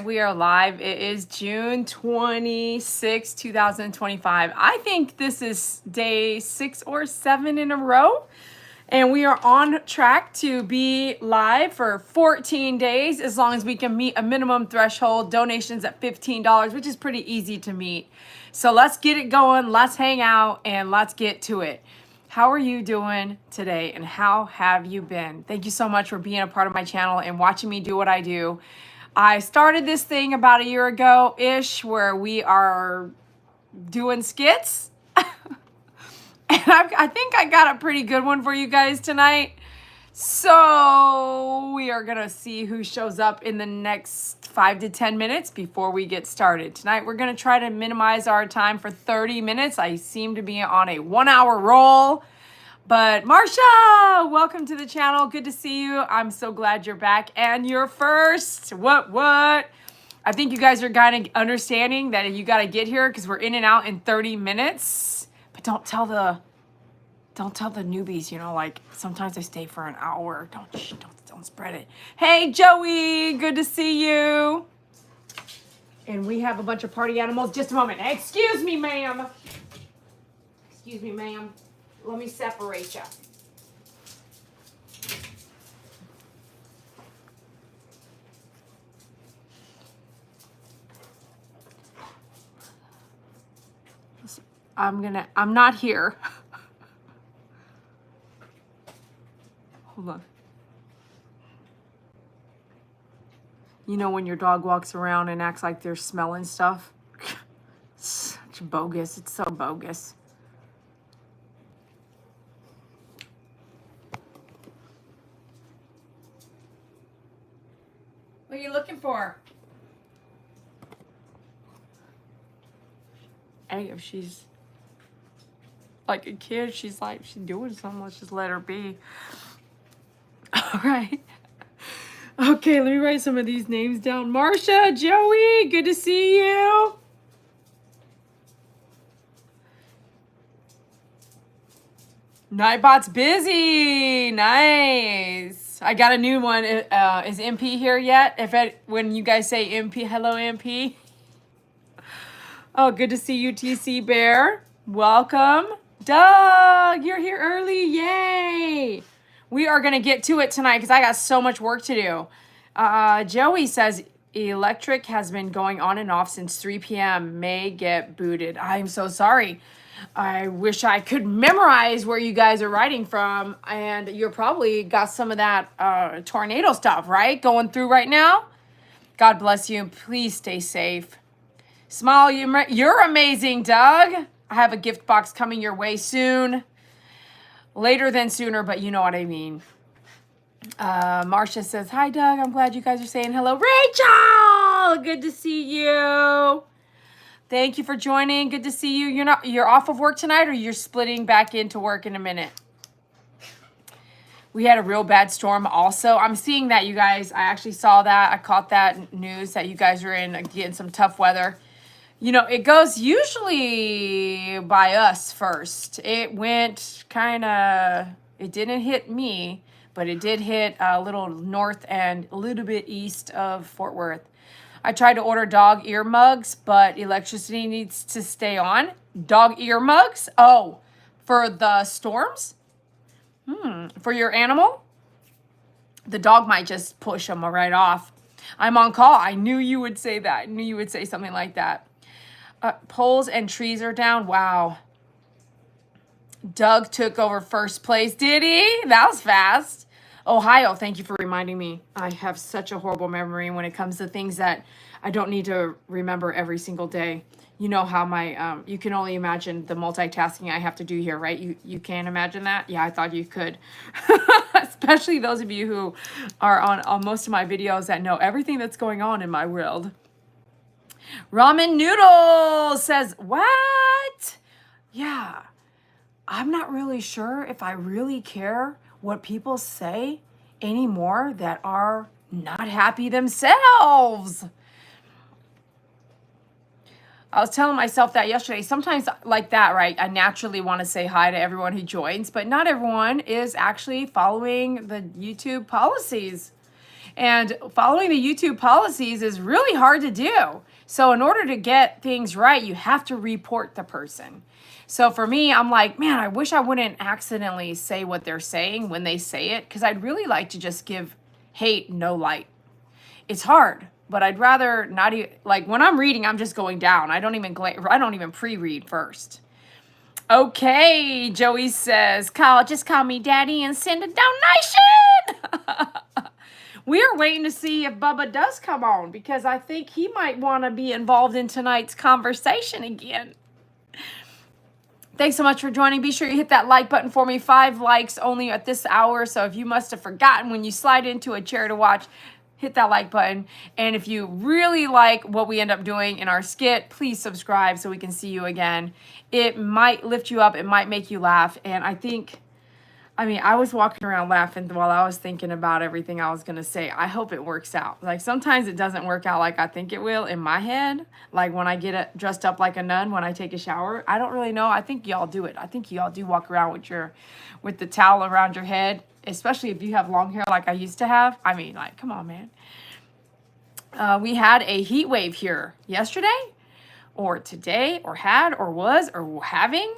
We are live. It is June 26, 2025. I think this is day 6 or 7 in a row. And we are on track to be live for 14 days as long as we can meet a minimum threshold, donations at $15, which is pretty easy to meet. So let's get it going. Let's hang out and let's get to it. How are you doing today and how have you been? Thank you so much for being a part of my channel and watching me do what I do. I started this thing about a year ago-ish where we are doing skits. And I think I got a pretty good one for you guys tonight. So we are going to see who shows up in the next 5 to 10 minutes before we get started. Tonight, we're going to try to minimize our time for 30 minutes. I seem to be on a 1-hour roll. But Marsha, welcome to the channel. Good to see you. I'm so glad you're back and you're first. What? I think you guys are kind of understanding that you got to get here because we're in and out in 30 minutes. But don't tell the newbies, you know, like sometimes I stay for an hour. Don't spread it. Hey, Joey, good to see you. And we have a bunch of party animals. Just a moment. Excuse me, ma'am. Excuse me, ma'am. Let me separate you. I'm not here. Hold on. You know when your dog walks around and acts like they're smelling stuff? Such bogus. It's so bogus. What are you looking for? Hey, if she's like a kid, she's doing something, let's just let her be. All right. Okay, let me write some of these names down. Marsha, Joey, good to see you. Nightbot's busy. Nice. I got a new one. Is MP here yet? When you guys say MP, hello MP. Oh, good to see you, TC Bear. Welcome. Doug, you're here early. Yay. We are going to get to it tonight because I got so much work to do. Joey says electric has been going on and off since 3 p.m. May get booted. I'm so sorry. I wish I could memorize where you guys are writing from. And you're probably got some of that tornado stuff, right? Going through right now. God bless you. Please stay safe. Smile, you're amazing, Doug. I have a gift box coming your way soon. Later than sooner, but you know what I mean. Marcia says, hi, Doug. I'm glad you guys are saying hello. Rachel, good to see you. Thank you for joining. Good to see you. You're off of work tonight or you're splitting back into work in a minute? We had a real bad storm also. I'm seeing that, you guys. I actually saw that. I caught that news that you guys are getting some tough weather. You know, it goes usually by us first. It went it didn't hit me, but it did hit a little north and a little bit east of Fort Worth. I tried to order dog ear mugs, but electricity needs to stay on. Dog ear mugs? Oh, for the storms? For your animal? The dog might just push them right off. I'm on call. I knew you would say that. I knew you would say something like that. Poles and trees are down. Wow. Doug took over first place. Did he? That was fast. Ohio, thank you for reminding me. I have such a horrible memory when it comes to things that I don't need to remember every single day. You know how my, you can only imagine the multitasking I have to do here, right? You can't imagine that? Yeah, I thought you could. Especially those of you who are on most of my videos that know everything that's going on in my world. Ramen Noodles says, what? Yeah, I'm not really sure if I really care what people say anymore that are not happy themselves. I was telling myself that yesterday. Sometimes like that, right? I naturally want to say hi to everyone who joins, but not everyone is actually following the YouTube policies. And following the YouTube policies is really hard to do. So in order to get things right, you have to report the person. So for me, I'm like, man, I wish I wouldn't accidentally say what they're saying when they say it, because I'd really like to just give hate no light. It's hard, but I'd rather not like when I'm reading, I'm just going down. I don't even pre-read first. Okay, Joey says, Kyle, just call me daddy and send a donation. We are waiting to see if Bubba does come on, because I think he might want to be involved in tonight's conversation again. Thanks so much for joining. Be sure you hit that like button for me. 5 likes only at this hour. So if you must have forgotten when you slide into a chair to watch, hit that like button. And if you really like what we end up doing in our skit, please subscribe so we can see you again. It might lift you up. It might make you laugh. And I was walking around laughing while I was thinking about everything I was going to say. I hope it works out. Like sometimes it doesn't work out like I think it will in my head. Like when I get dressed up like a nun when I take a shower. I don't really know. I think y'all do it. I think y'all do walk around with the towel around your head, especially if you have long hair like I used to have. Like, come on, man. We had a heat wave here yesterday or today or had or was or having.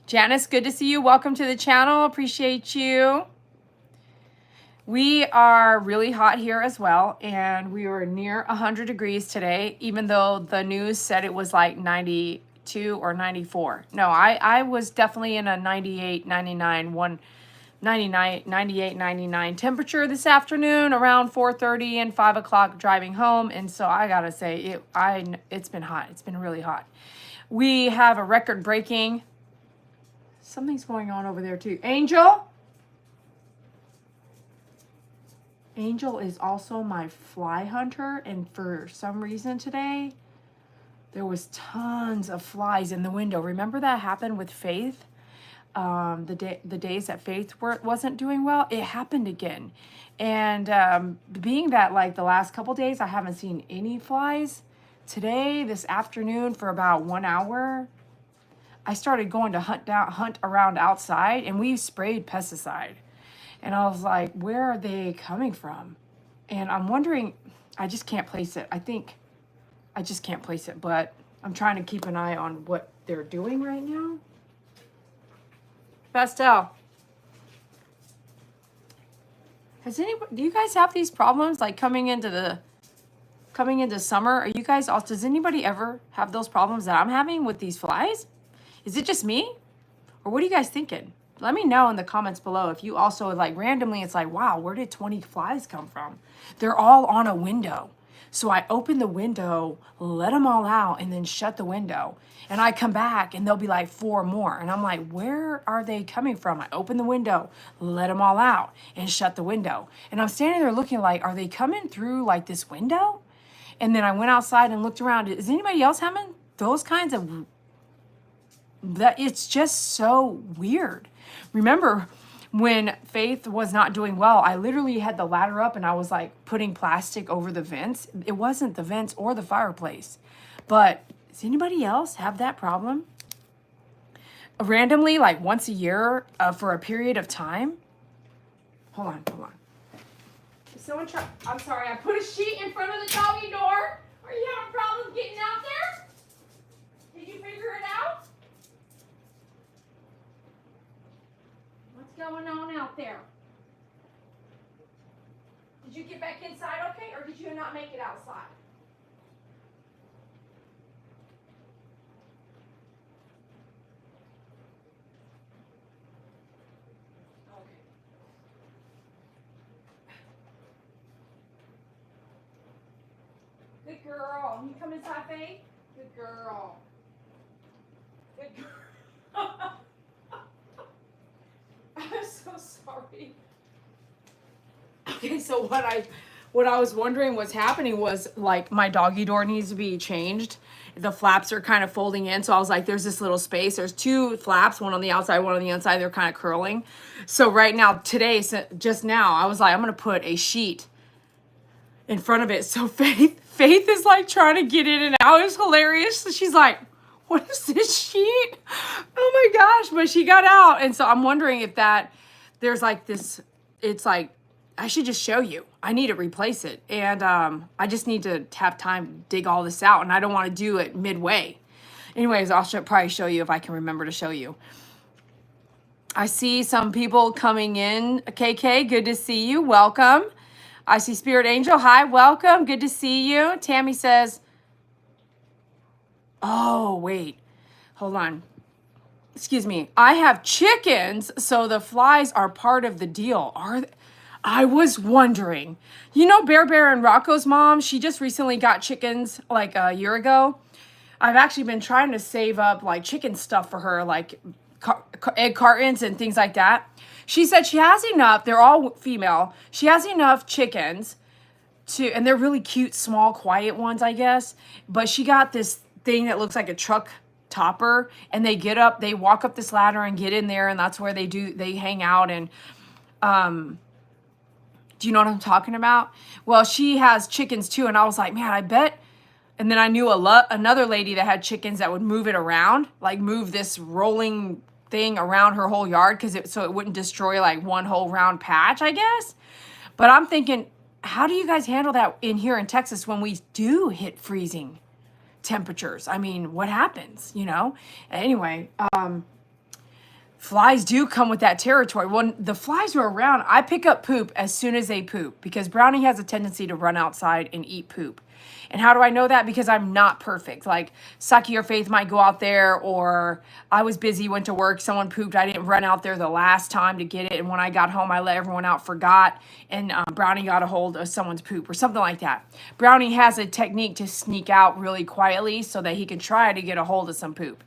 Janice, good to see you. Welcome to the channel. Appreciate you. We are really hot here as well, and we were near 100 degrees today, even though the news said it was like 92 or 94. No, I was definitely in a 98, 99 temperature this afternoon around 4:30 and 5 o'clock driving home. And so I gotta say, it's been hot. It's been really hot. We have a record-breaking. Something's going on over there too. Angel is also my fly hunter, and for some reason today there was tons of flies in the window. Remember that happened with Faith? The days that Faith wasn't doing well, it happened again. And being that like the last couple days I haven't seen any flies, today, this afternoon for about 1 hour, I started going to hunt around outside, and we sprayed pesticide. And I was like, where are they coming from? And I'm wondering, I just can't place it. I think I just can't place it, but I'm trying to keep an eye on what they're doing right now. Pastel, do you guys have these problems like coming into summer? Are you guys also, does anybody ever have those problems that I'm having with these flies? Is it just me? Or what are you guys thinking? Let me know in the comments below if you also like randomly, it's like, wow, where did 20 flies come from? They're all on a window. So I open the window, let them all out, and then shut the window. And I come back and there'll be like 4 more. And I'm like, where are they coming from? I open the window, let them all out, and shut the window. And I'm standing there looking like, are they coming through like this window? And then I went outside and looked around. Is anybody else having those kinds of... that it's just so weird. Remember when Faith was not doing well, I literally had the ladder up and I was like putting plastic over the vents. It wasn't the vents or the fireplace. But does anybody else have that problem? Randomly, like once a year for a period of time? Hold on. Is someone I'm sorry, I put a sheet in front of the doggy door. Are you having problems getting out there? Did you figure it out? Going on out there? Did you get back inside okay, or did you not make it outside? Okay. Good girl. You come inside, Faye? Good girl. Good girl. I'm so sorry. Okay, so what I was wondering what's happening was like my doggy door needs to be changed. The flaps are kind of folding in, so I was like, there's this little space. There's 2 flaps, one on the outside, one on the inside. They're kind of curling. So right now, today, just now, I was like, I'm gonna put a sheet in front of it. So Faith is like trying to get in and out. It's hilarious. So she's like, what is this sheet? Oh my gosh, but she got out. And so I'm wondering if there's like this, it's like I should just show you. I need to replace it. And I just need to have time to dig all this out. And I don't want to do it midway. Anyways, I'll probably show you if I can remember to show you. I see some people coming in. KK, good to see you. Welcome. I see Spirit Angel. Hi, welcome. Good to see you. Tammy says, oh, wait. Hold on. Excuse me. I have chickens, so the flies are part of the deal. I was wondering. You know Bear and Rocco's mom? She just recently got chickens like a year ago. I've actually been trying to save up like chicken stuff for her, like egg cartons and things like that. She said she has enough. They're all female. She has enough chickens and they're really cute, small, quiet ones, I guess. But she got this thing that looks like a truck topper, and they walk up this ladder and get in there, and that's where they hang out. And do you know what I'm talking about? Well, she has chickens too, and I was like, man, I bet. And then I knew another lady that had chickens that would move it around, like move this rolling thing around her whole yard so it wouldn't destroy like one whole round patch, I guess. But I'm thinking, how do you guys handle that in here in Texas when we do hit freezing temperatures? I mean, what happens, you know? Anyway, flies do come with that territory. When the flies are around, I pick up poop as soon as they poop because Brownie has a tendency to run outside and eat poop. And how do I know that? Because I'm not perfect. Like Saki or Faith might go out there, or I was busy, went to work, someone pooped. I didn't run out there the last time to get it. And when I got home, I let everyone out, forgot, and Brownie got a hold of someone's poop or something like that. Brownie has a technique to sneak out really quietly so that he can try to get a hold of some poop.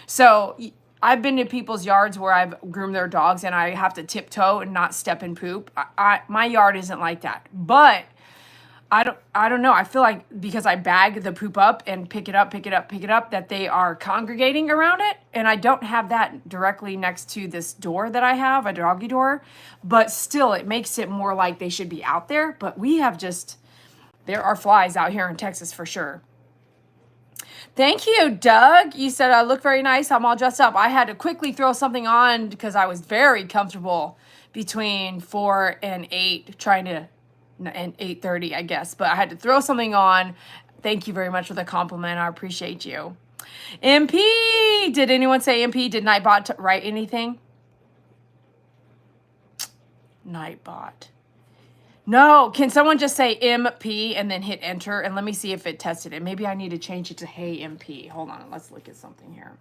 So I've been to people's yards where I've groomed their dogs and I have to tiptoe and not step in poop. My yard isn't like that, but I don't know. I feel like because I bag the poop up and pick it up, that they are congregating around it. And I don't have that directly next to this door that I have, a doggy door. But still, it makes it more like they should be out there. But there are flies out here in Texas for sure. Thank you, Doug. You said I look very nice. I'm all dressed up. I had to quickly throw something on because I was very comfortable between 4 and 8 and 8:30, I guess. But I had to throw something on. Thank you very much for the compliment. I appreciate you. MP, did anyone say MP? Did Nightbot write anything? Nightbot. No, can someone just say MP and then hit enter? And let me see if it tested it. Maybe I need to change it to Hey MP. Hold on, let's look at something here.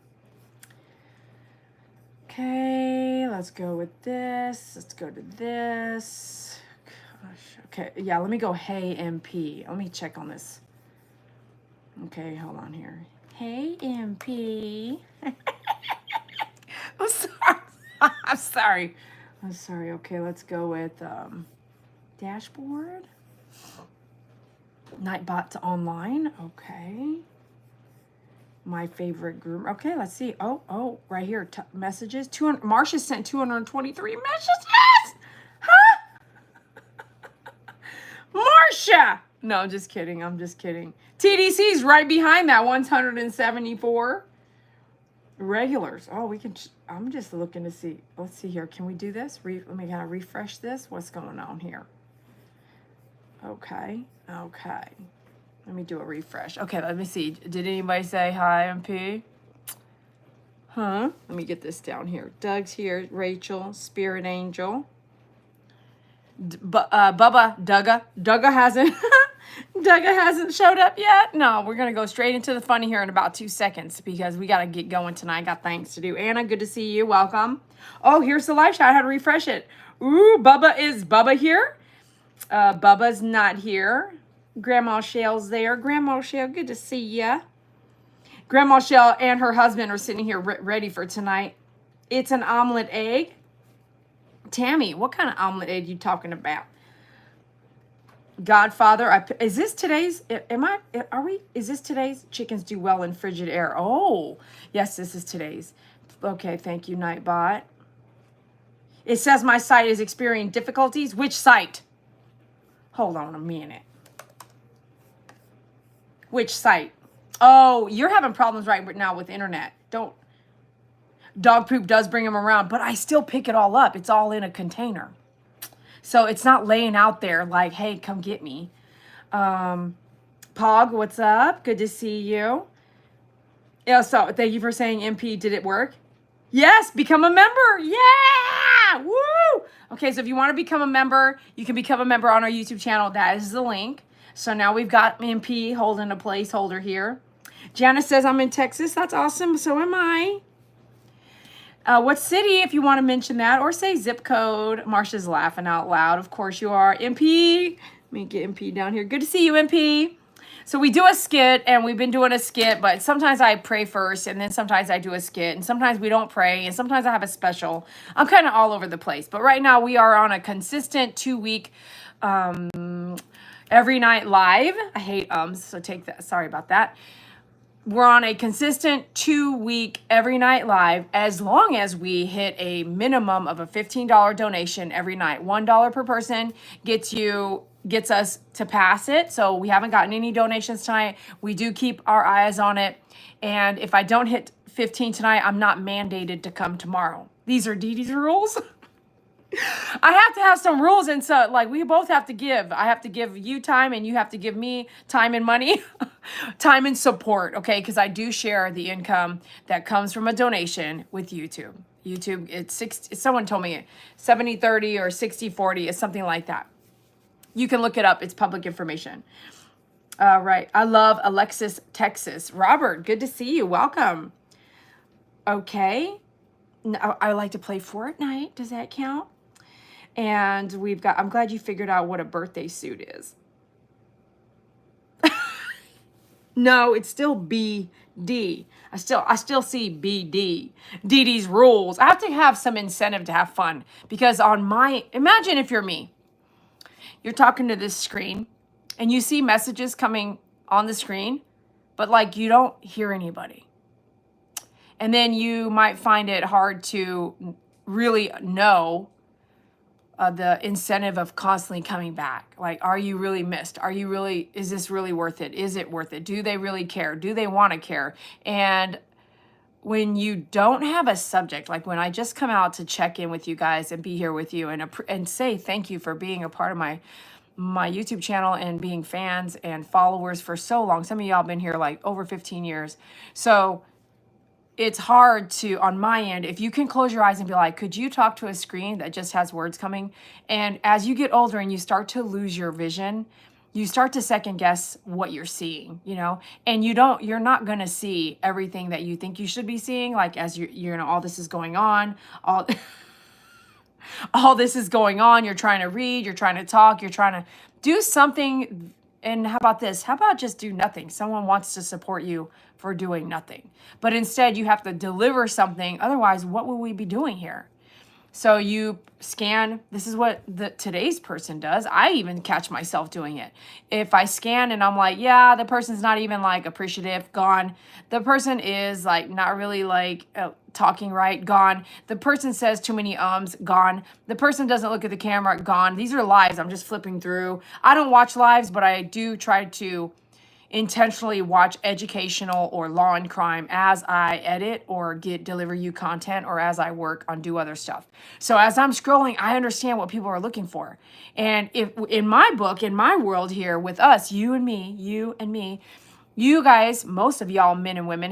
Okay, let's go with this. Let's go to this. Gosh, okay, yeah, let me go Hey MP. Let me check on this. Okay, hold on here. Hey MP. I'm sorry. I'm sorry. Okay, let's go with dashboard. Nightbot's online. Okay. My favorite groomer. Okay, let's see. Oh, right here. Messages. Marsha sent 223 messages. Huh? Marsha. No, I'm just kidding. TDC's right behind that 174 regulars. Oh, we can. I'm just looking to see. Let's see here. Can we do this? Let me kind of refresh this. What's going on here? Okay. Let me do a refresh. Okay, let me see. Did anybody say hi, MP? Huh? Let me get this down here. Doug's here. Rachel, Spirit Angel. Bubba, Dugga hasn't. Dugga hasn't showed up yet. No, we're gonna go straight into the funny here in about 2 seconds because we gotta get going tonight. Got things to do. Anna, good to see you. Welcome. Oh, here's the live shot. I had to refresh it. Ooh, is Bubba here? Bubba's not here. Grandma Shell's there. Grandma Shell, good to see ya. Grandma Shell and her husband are sitting here ready for tonight. It's an omelet egg. Tammy, what kind of omelet egg you talking about? Godfather, is this today's? Is this today's? Chickens do well in frigid air. Oh, yes, this is today's. Okay, thank you, Nightbot. It says my site is experiencing difficulties. Which site? Hold on a minute. Which site? Oh, you're having problems right now with internet. Dog poop does bring them around, but I still pick it all up. It's all in a container. So it's not laying out there like, hey, come get me. Pog, what's up? Good to see you. Yeah, so thank you for saying MP. Did it work? Yes, become a member. Yeah! Woo! Okay, so if you want to become a member, you can become a member on our YouTube channel. That is the link. So now we've got MP holding a placeholder here. Janice says, I'm in Texas. That's awesome. So am I. What city, if you want to mention that, or say zip code. Marsha's laughing out loud. Of course you are. MP. Let me get MP down here. Good to see you, MP. So we do a skit, and we've been doing a skit, but sometimes I pray first, and then sometimes I do a skit, and sometimes we don't pray, and sometimes I have a special. I'm kind of all over the place. But right now we are on a consistent 2-week every night live. I hate so take that. Sorry about that. We're on a consistent 2-week every night live as long as we hit a minimum of a $15 donation every night. $1 per person gets us to pass it. So we haven't gotten any donations tonight. We do keep our eyes on it. And if I don't hit 15 tonight, I'm not mandated to come tomorrow. These are Dede's rules. I have to have some rules, and so like we both have to give. I have to give you time, and you have to give me time and money, time and support, okay? Because I do share the income that comes from a donation with YouTube. YouTube, someone told me 70-30 or 60-40 is something like that. You can look it up. It's public information. All right. I love Alexis, Texas. Robert, good to see you. Welcome. Okay. I like to play Fortnite. Does that count? And I'm glad you figured out what a birthday suit is. No, it's still BD. I still see BD. Dede's rules. I have to have some incentive to have fun because imagine if you're me. You're talking to this screen and you see messages coming on the screen, but like you don't hear anybody. And then you might find it hard to really know the incentive of constantly coming back. Like, are you really missed? Is this really worth it? Is it worth it? Do they really care? Do they want to care? And when you don't have a subject, like when I just come out to check in with you guys and be here with you and say thank you for being a part of my YouTube channel and being fans and followers for so long. Some of y'all been here like over 15 years. So it's hard to, on my end, if you can close your eyes and be like, could you talk to a screen that just has words coming? And as you get older and you start to lose your vision, you start to second guess what you're seeing, and you're not going to see everything that you think you should be seeing. Like as all this is going on, all this is going on. You're trying to read, you're trying to talk, you're trying to do something. And how about this? How about just do nothing? Someone wants to support you for doing nothing, but instead you have to deliver something. Otherwise, what will we be doing here? So you scan. This is what today's person does. I even catch myself doing it. If I scan and I'm like, yeah, the person's not even like appreciative, gone. The person is like not really like talking right, gone. The person says too many ums, gone. The person doesn't look at the camera, gone. These are lives. I'm just flipping through. I don't watch lives, but I do try to intentionally watch educational or law and crime as I edit or deliver you content, or as I work on do other stuff. So as I'm scrolling, I understand what people are looking for. And if in my book, in my world here with us, you and me, you guys, most of y'all men and women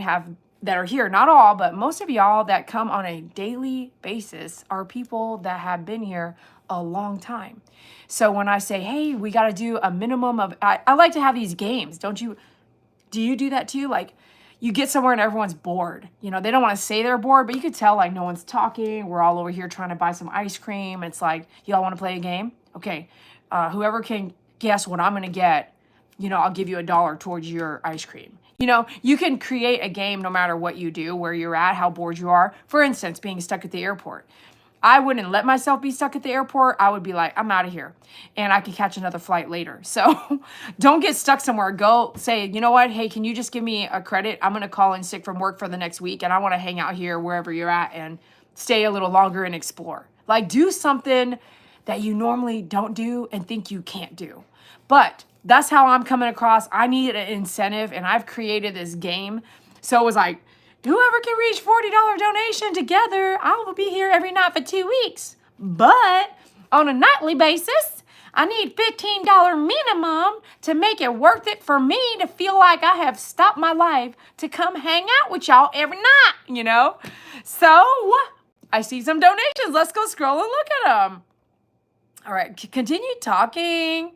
that are here, not all, but most of y'all that come on a daily basis are people that have been here a long time. So when I say, hey, we got to do a minimum of, I like to have these games. Don't you? Do you do that too? Like you get somewhere and everyone's bored. They don't want to say they're bored, but you could tell like no one's talking. We're all over here trying to buy some ice cream. It's like, y'all want to play a game? Okay. Whoever can guess what I'm going to get, I'll give you $1 towards your ice cream. You can create a game no matter what you do, where you're at, how bored you are. For instance, being stuck at the airport. I wouldn't let myself be stuck at the airport. I would be like, I'm out of here. And I could catch another flight later. So don't get stuck somewhere. Go say, you know what? Hey, can you just give me a credit? I'm going to call in sick from work for the next week. And I want to hang out here wherever you're at and stay a little longer and explore. Like do something that you normally don't do and think you can't do. But that's how I'm coming across. I need an incentive, and I've created this game. So it was like, whoever can reach $40 donation together, I will be here every night for 2 weeks. But on a nightly basis. I need $15 minimum to make it worth it for me to feel like I have stopped my life to come hang out with y'all every night, you know? So I see some donations. Let's go scroll and look at them. All right, continue talking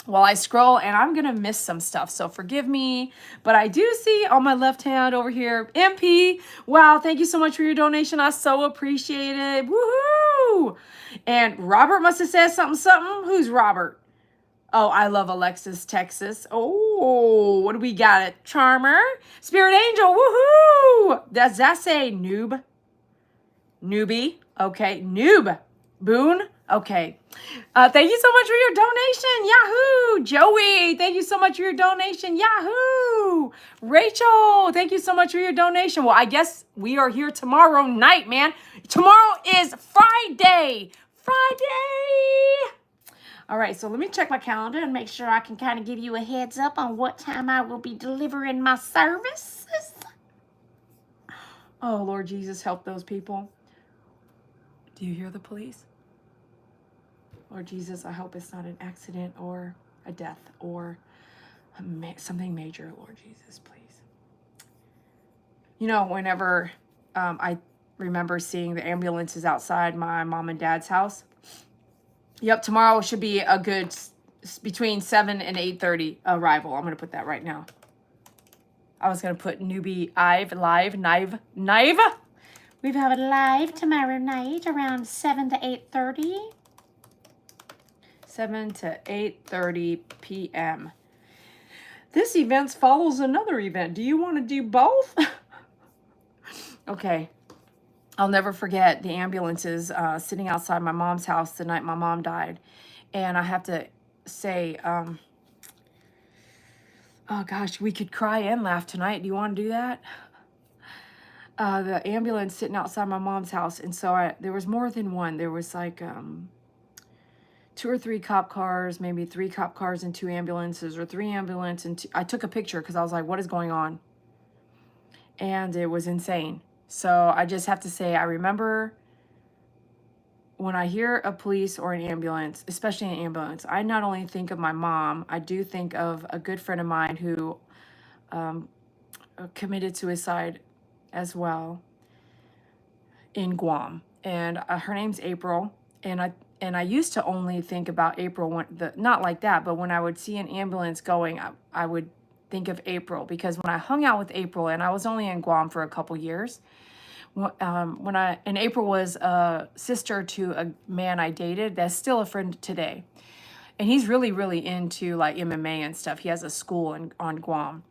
while I scroll, and I'm gonna miss some stuff, so forgive me. But I do see on my left hand over here, MP. Wow, thank you so much for your donation. I so appreciate it. Woohoo! And Robert must have said something. Who's Robert? Oh, I love Alexis, Texas. Oh, what do we got? It Charmer, Spirit Angel. Woohoo! Does that say noob? Newbie. Okay, noob. Boone. Okay. Thank you so much for your donation. Yahoo! Joey, thank you so much for your donation. Yahoo! Rachel, thank you so much for your donation. Well, I guess we are here tomorrow night, man. Tomorrow is Friday. All right, so let me check my calendar and make sure I can kind of give you a heads up on what time I will be delivering my services. Oh, Lord Jesus, help those people. Do you hear the police? Lord Jesus, I hope it's not an accident or a death or something major, Lord Jesus, please. You know, whenever I remember seeing the ambulances outside my mom and dad's house. Yep, tomorrow should be a good between 7 and 8:30 arrival. I'm going to put that right now. I was going to put newbie live. We have it live tomorrow night around 7 to 8:30. 7 to 8:30 p.m. This event follows another event. Do you want to do both? Okay. I'll never forget the ambulances sitting outside my mom's house the night my mom died. And I have to say, oh gosh, we could cry and laugh tonight. Do you want to do that? The ambulance sitting outside my mom's house. And so there was more than one. There was like 2 or 3 cop cars, maybe 3 cop cars and 2 ambulances, or 3 ambulances and 2. I took a picture because I was like, what is going on? And it was insane. So I just have to say, I remember when I hear a police or an ambulance, especially an ambulance, I not only think of my mom, I do think of a good friend of mine who committed suicide as well in Guam. And her name's April. And I used to only think about April, not like that, but when I would see an ambulance going, I would think of April, because when I hung out with April, and I was only in Guam for a couple years, and April was a sister to a man I dated that's still a friend today. And he's really, really into like MMA and stuff. He has a school on Guam.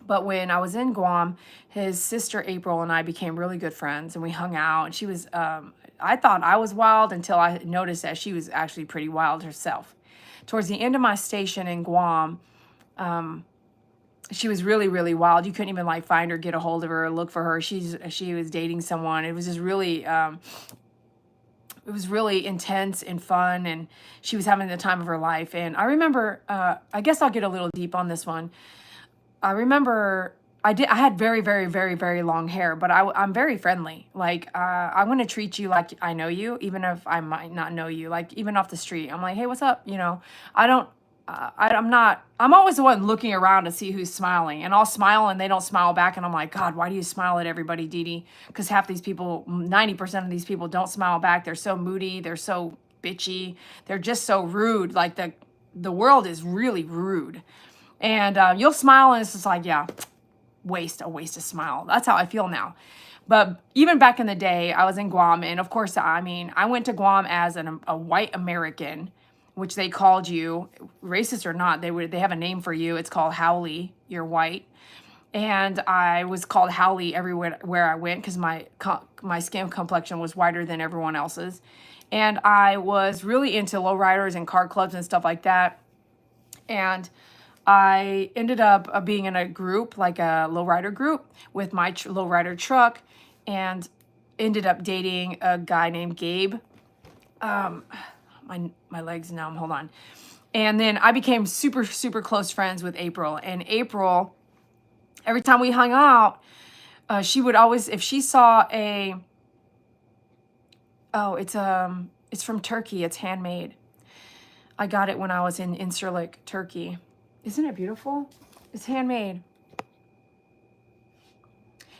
But when I was in Guam, his sister April and I became really good friends, and we hung out. And she was, I thought I was wild until I noticed that she was actually pretty wild herself. Towards the end of my station in Guam, she was really, really wild. You couldn't even like find her, get a hold of her, look for her. She was dating someone. It was just really, it was really intense and fun, and she was having the time of her life. And I remember, I guess I'll get a little deep on this one. I remember I had very, very, very, very long hair, but I'm very friendly. Like, I'm going to treat you like I know you, even if I might not know you, like even off the street. I'm like, hey, what's up? You know, I'm always the one looking around to see who's smiling, and I'll smile and they don't smile back. And I'm like, God, why do you smile at everybody, Dede? Because half these people, 90% of these people don't smile back. They're so moody. They're so bitchy. They're just so rude. Like the world is really rude. And you'll smile and it's just like, yeah, a waste of smile. That's how I feel now. But even back in the day, I was in Guam. And of course, I mean, I went to Guam as a white American, which they called you, racist or not, they have a name for you. It's called Howley. You're white. And I was called Howley everywhere where I went, because my skin complexion was whiter than everyone else's. And I was really into lowriders and car clubs and stuff like that. And I ended up being in a group, like a lowrider group, with my lowrider truck, and ended up dating a guy named Gabe. My legs numb, hold on. And then I became super, super close friends with April. And April, every time we hung out, she would always, if she saw it's It's from Turkey. It's handmade. I got it when I was in Incirlik, Turkey. Isn't it beautiful? It's handmade.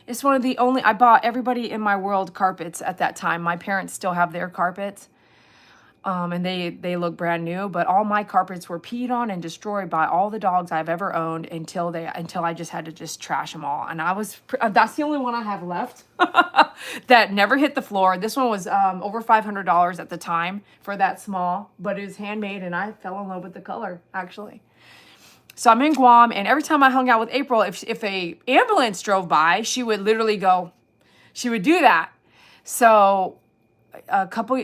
It's one of the only, I bought everybody in my world carpets at that time. My parents still have their carpets. And they look brand new, but all my carpets were peed on and destroyed by all the dogs I've ever owned until I just had to just trash them all. And that's the only one I have left that never hit the floor. This one was over $500 at the time for that small, but it was handmade, and I fell in love with the color, actually. So I'm in Guam, and every time I hung out with April, if a ambulance drove by, she would literally go, she would do that. So couple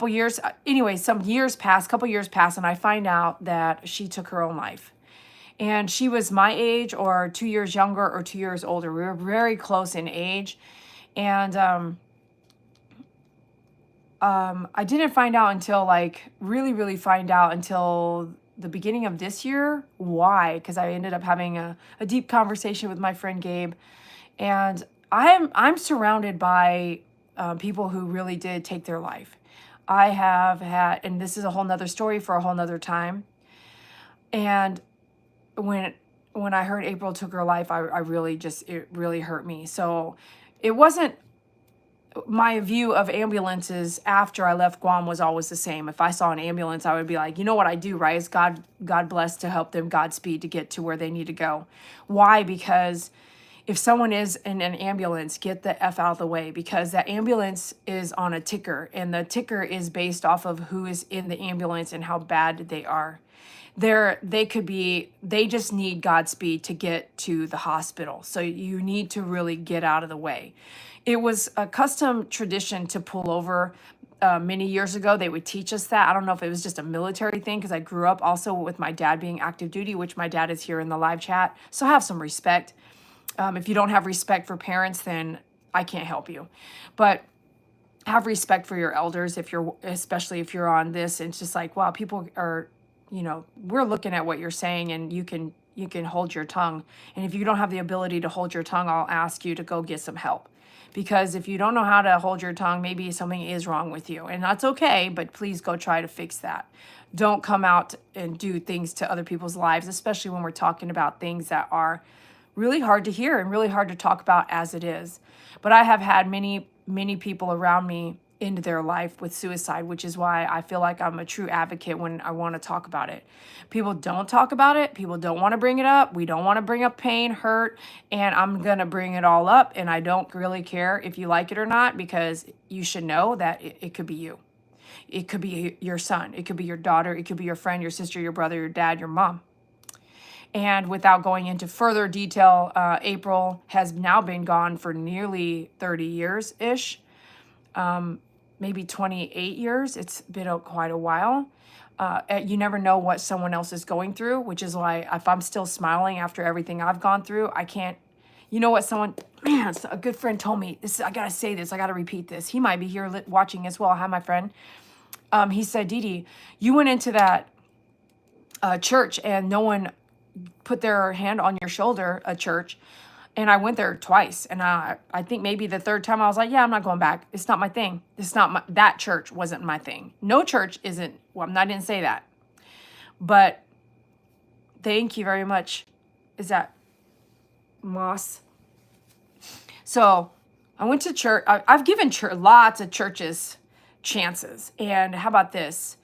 years, anyway, some years passed, couple years passed, and I find out that she took her own life. And she was my age, or 2 years younger, or 2 years older. We were very close in age. And I didn't find out until, like, really find out until the beginning of this year. Why? Because I ended up having a deep conversation with my friend Gabe. And I'm surrounded by people who really did take their life. I have had, and this is a whole nother story for a whole nother time. And when I heard April took her life, it really hurt me. So it wasn't, my view of ambulances after I left Guam was always the same. If I saw an ambulance, I would be like, you know what I do, right? Is God bless to help them, Godspeed to get to where they need to go. Why? Because if someone is in an ambulance, get the F out of the way, because that ambulance is on a ticker, and the ticker is based off of who is in the ambulance and how bad they are. They just need Godspeed to get to the hospital. So you need to really get out of the way. It was a custom tradition to pull over. Many years ago, they would teach us that. I don't know if it was just a military thing, because I grew up also with my dad being active duty, which my dad is here in the live chat. So have some respect. If you don't have respect for parents, then I can't help you. But have respect for your elders, especially if you're on this. It's just like, wow, people are, we're looking at what you're saying, and you can hold your tongue. And if you don't have the ability to hold your tongue, I'll ask you to go get some help. Because if you don't know how to hold your tongue, maybe something is wrong with you. And that's okay, but please go try to fix that. Don't come out and do things to other people's lives, especially when we're talking about things that are really hard to hear and really hard to talk about as it is. But I have had many people around me end their life with suicide, which is why I feel like I'm a true advocate when I want to talk about it. People don't talk about it. People don't want to bring it up. We don't want to bring up pain, hurt, and I'm going to bring it all up. And I don't really care if you like it or not, because you should know that it could be you. It could be your son. It could be your daughter. It could be your friend, your sister, your brother, your dad, your mom. And without going into further detail, April has now been gone for nearly 30 years-ish, maybe 28 years. It's been quite a while. You never know what someone else is going through, which is why if I'm still smiling after everything I've gone through, I can't, a good friend told me, I got to say this, I got to repeat this. He might be here watching as well. Hi, my friend. He said, Dede, you went into that church and no one put their hand on your shoulder, a church. And I went there twice. And I think maybe the third time I was like, yeah, I'm not going back. It's not my thing. That church wasn't my thing. No church isn't, I didn't say that. But thank you very much. Is that Moss? So I went to church. I've given lots of churches chances. And how about this?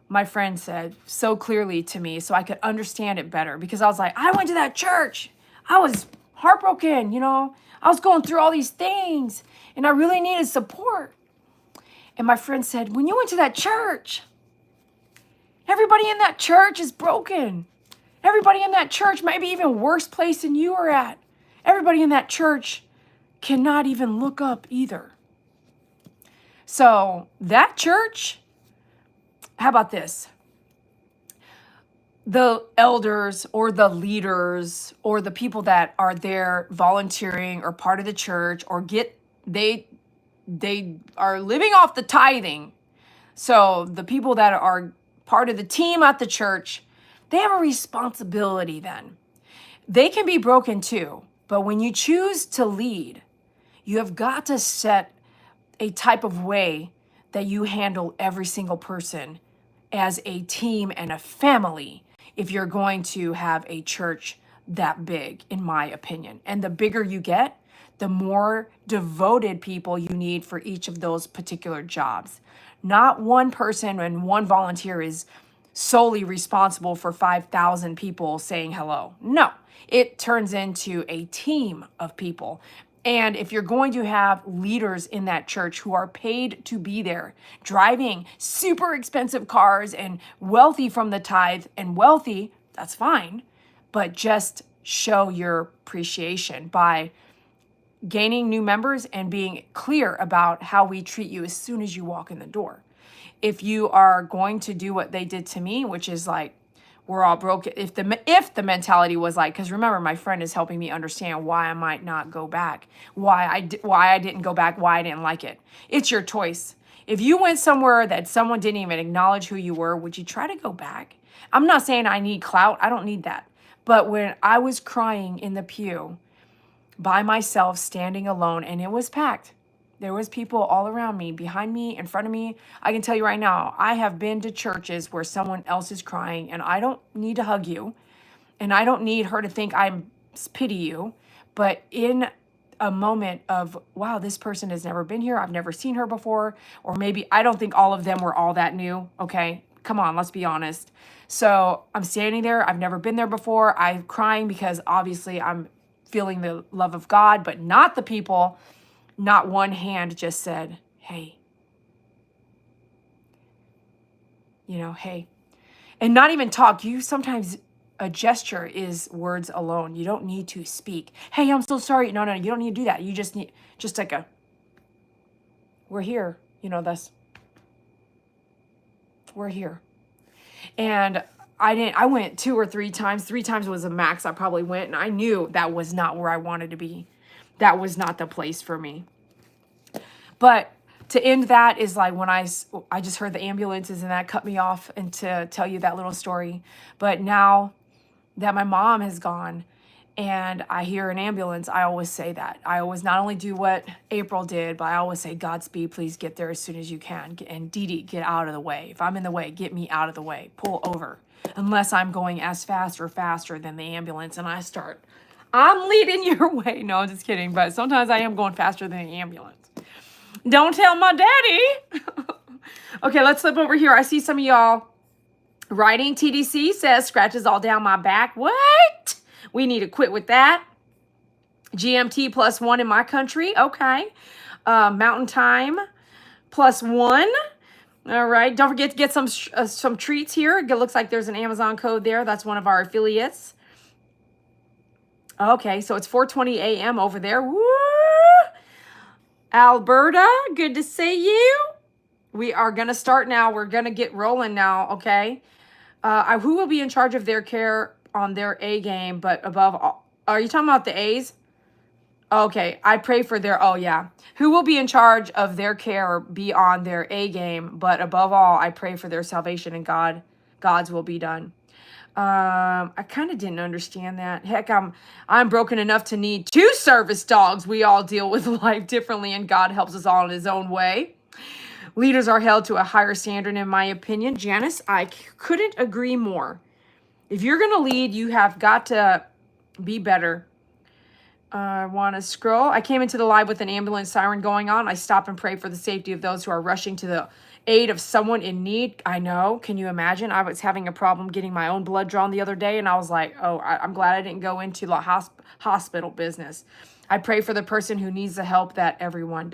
My friend said so clearly to me so I could understand it better, because I was like, I went to that church. I was heartbroken, I was going through all these things and I really needed support. And my friend said, when you went to that church, everybody in that church is broken. Everybody in that church might be even worse place than you are at. Everybody in that church cannot even look up either. So that church, how about this? The elders or the leaders or the people that are there volunteering or part of the church or they are living off the tithing. So the people that are part of the team at the church, they have a responsibility then. They can be broken too, but when you choose to lead, you have got to set a type of way that you handle every single person as a team and a family if you're going to have a church that big, in my opinion. And the bigger you get, the more devoted people you need for each of those particular jobs. Not one person and one volunteer is solely responsible for 5,000 people saying hello. No, it turns into a team of people. And if you're going to have leaders in that church who are paid to be there, driving super expensive cars and wealthy from the tithe and wealthy, that's fine. But just show your appreciation by gaining new members and being clear about how we treat you as soon as you walk in the door. If you are going to do what they did to me, which is like, we're all broken. If the mentality was like, because remember, my friend is helping me understand why I might not go back, why I didn't go back, why I didn't like it. It's your choice. If you went somewhere that someone didn't even acknowledge who you were, would you try to go back? I'm not saying I need clout. I don't need that. But when I was crying in the pew by myself, standing alone, and it was packed, there was people all around me, behind me, in front of me. I can tell you right now, I have been to churches where someone else is crying and I don't need to hug you and I don't need her to think I pity you. But in a moment of, wow, this person has never been here. I've never seen her before. Or maybe I don't think all of them were all that new. Okay, come on, let's be honest. So I'm standing there. I've never been there before. I'm crying because obviously I'm feeling the love of God, but not the people. Not one hand just said, hey. Hey. And not even talk. Sometimes a gesture is words alone. You don't need to speak. Hey, I'm so sorry. No, you don't need to do that. You just need, just like we're here. We're here. And I went 2 or 3 times. 3 times was the max I probably went. And I knew that was not where I wanted to be. That was not the place for me. But to end that is like when I just heard the ambulances and that cut me off, and to tell you that little story. But now that my mom has gone and I hear an ambulance, I always say that. I always not only do what April did, but I always say, Godspeed, please get there as soon as you can. And Dede, get out of the way. If I'm in the way, get me out of the way. Pull over. Unless I'm going as fast or faster than the ambulance and I'm leading your way. No, I'm just kidding. But sometimes I am going faster than the ambulance. Don't tell my daddy. Okay, let's flip over here. I see some of y'all writing. TDC says scratches all down my back. What? We need to quit with that. GMT +1 in my country. Okay. Mountain Time +1. All right. Don't forget to get some treats here. It looks like there's an Amazon code there. That's one of our affiliates. Okay, so it's 4:20 a.m. over there. Woo! Alberta, good to see you. We are going to start now. We're going to get rolling now, okay? Who will be in charge of their care on their A game, but above all? Are you talking about the A's? Okay, I pray for their, oh yeah. Who will be in charge of their care or be on their A game, but above all, I pray for their salvation and God's will be done. I kind of didn't understand that. Heck, I'm broken enough to need 2 service dogs. We all deal with life differently, and God helps us all in his own way. Leaders are held to a higher standard, in my opinion. Janice, I couldn't agree more. If you're going to lead, you have got to be better. I want to scroll. I came into the live with an ambulance siren going on. I stop and pray for the safety of those who are rushing to the aid of someone in need. I know. Can you imagine? I was having a problem getting my own blood drawn the other day, and I was like, oh, I'm glad I didn't go into the hospital business. I pray for the person who needs the help that everyone ...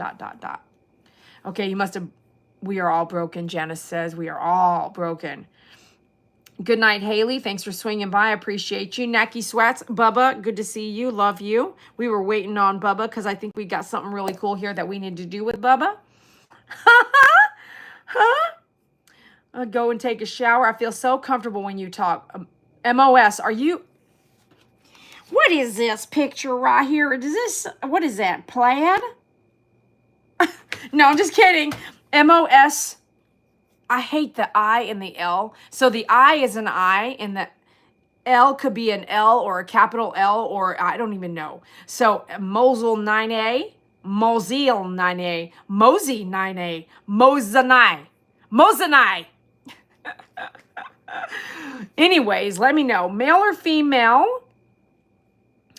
Okay, we are all broken, Janice says. We are all broken. Good night, Haley. Thanks for swinging by. I appreciate you. Naki Swats, Bubba, good to see you. Love you. We were waiting on Bubba because I think we got something really cool here that we need to do with Bubba. Huh? I'll go and take a shower. I feel so comfortable when you talk. MOS, are you... What is this picture right here? What is that, plaid? No, I'm just kidding. MOS, I hate the I and the L. So the I is an I and the L could be an L or a capital L or I don't even know. So Mosul 9A, Mozil 9A, Mosey 9A, Mozanai. Anyways, let me know. Male or female?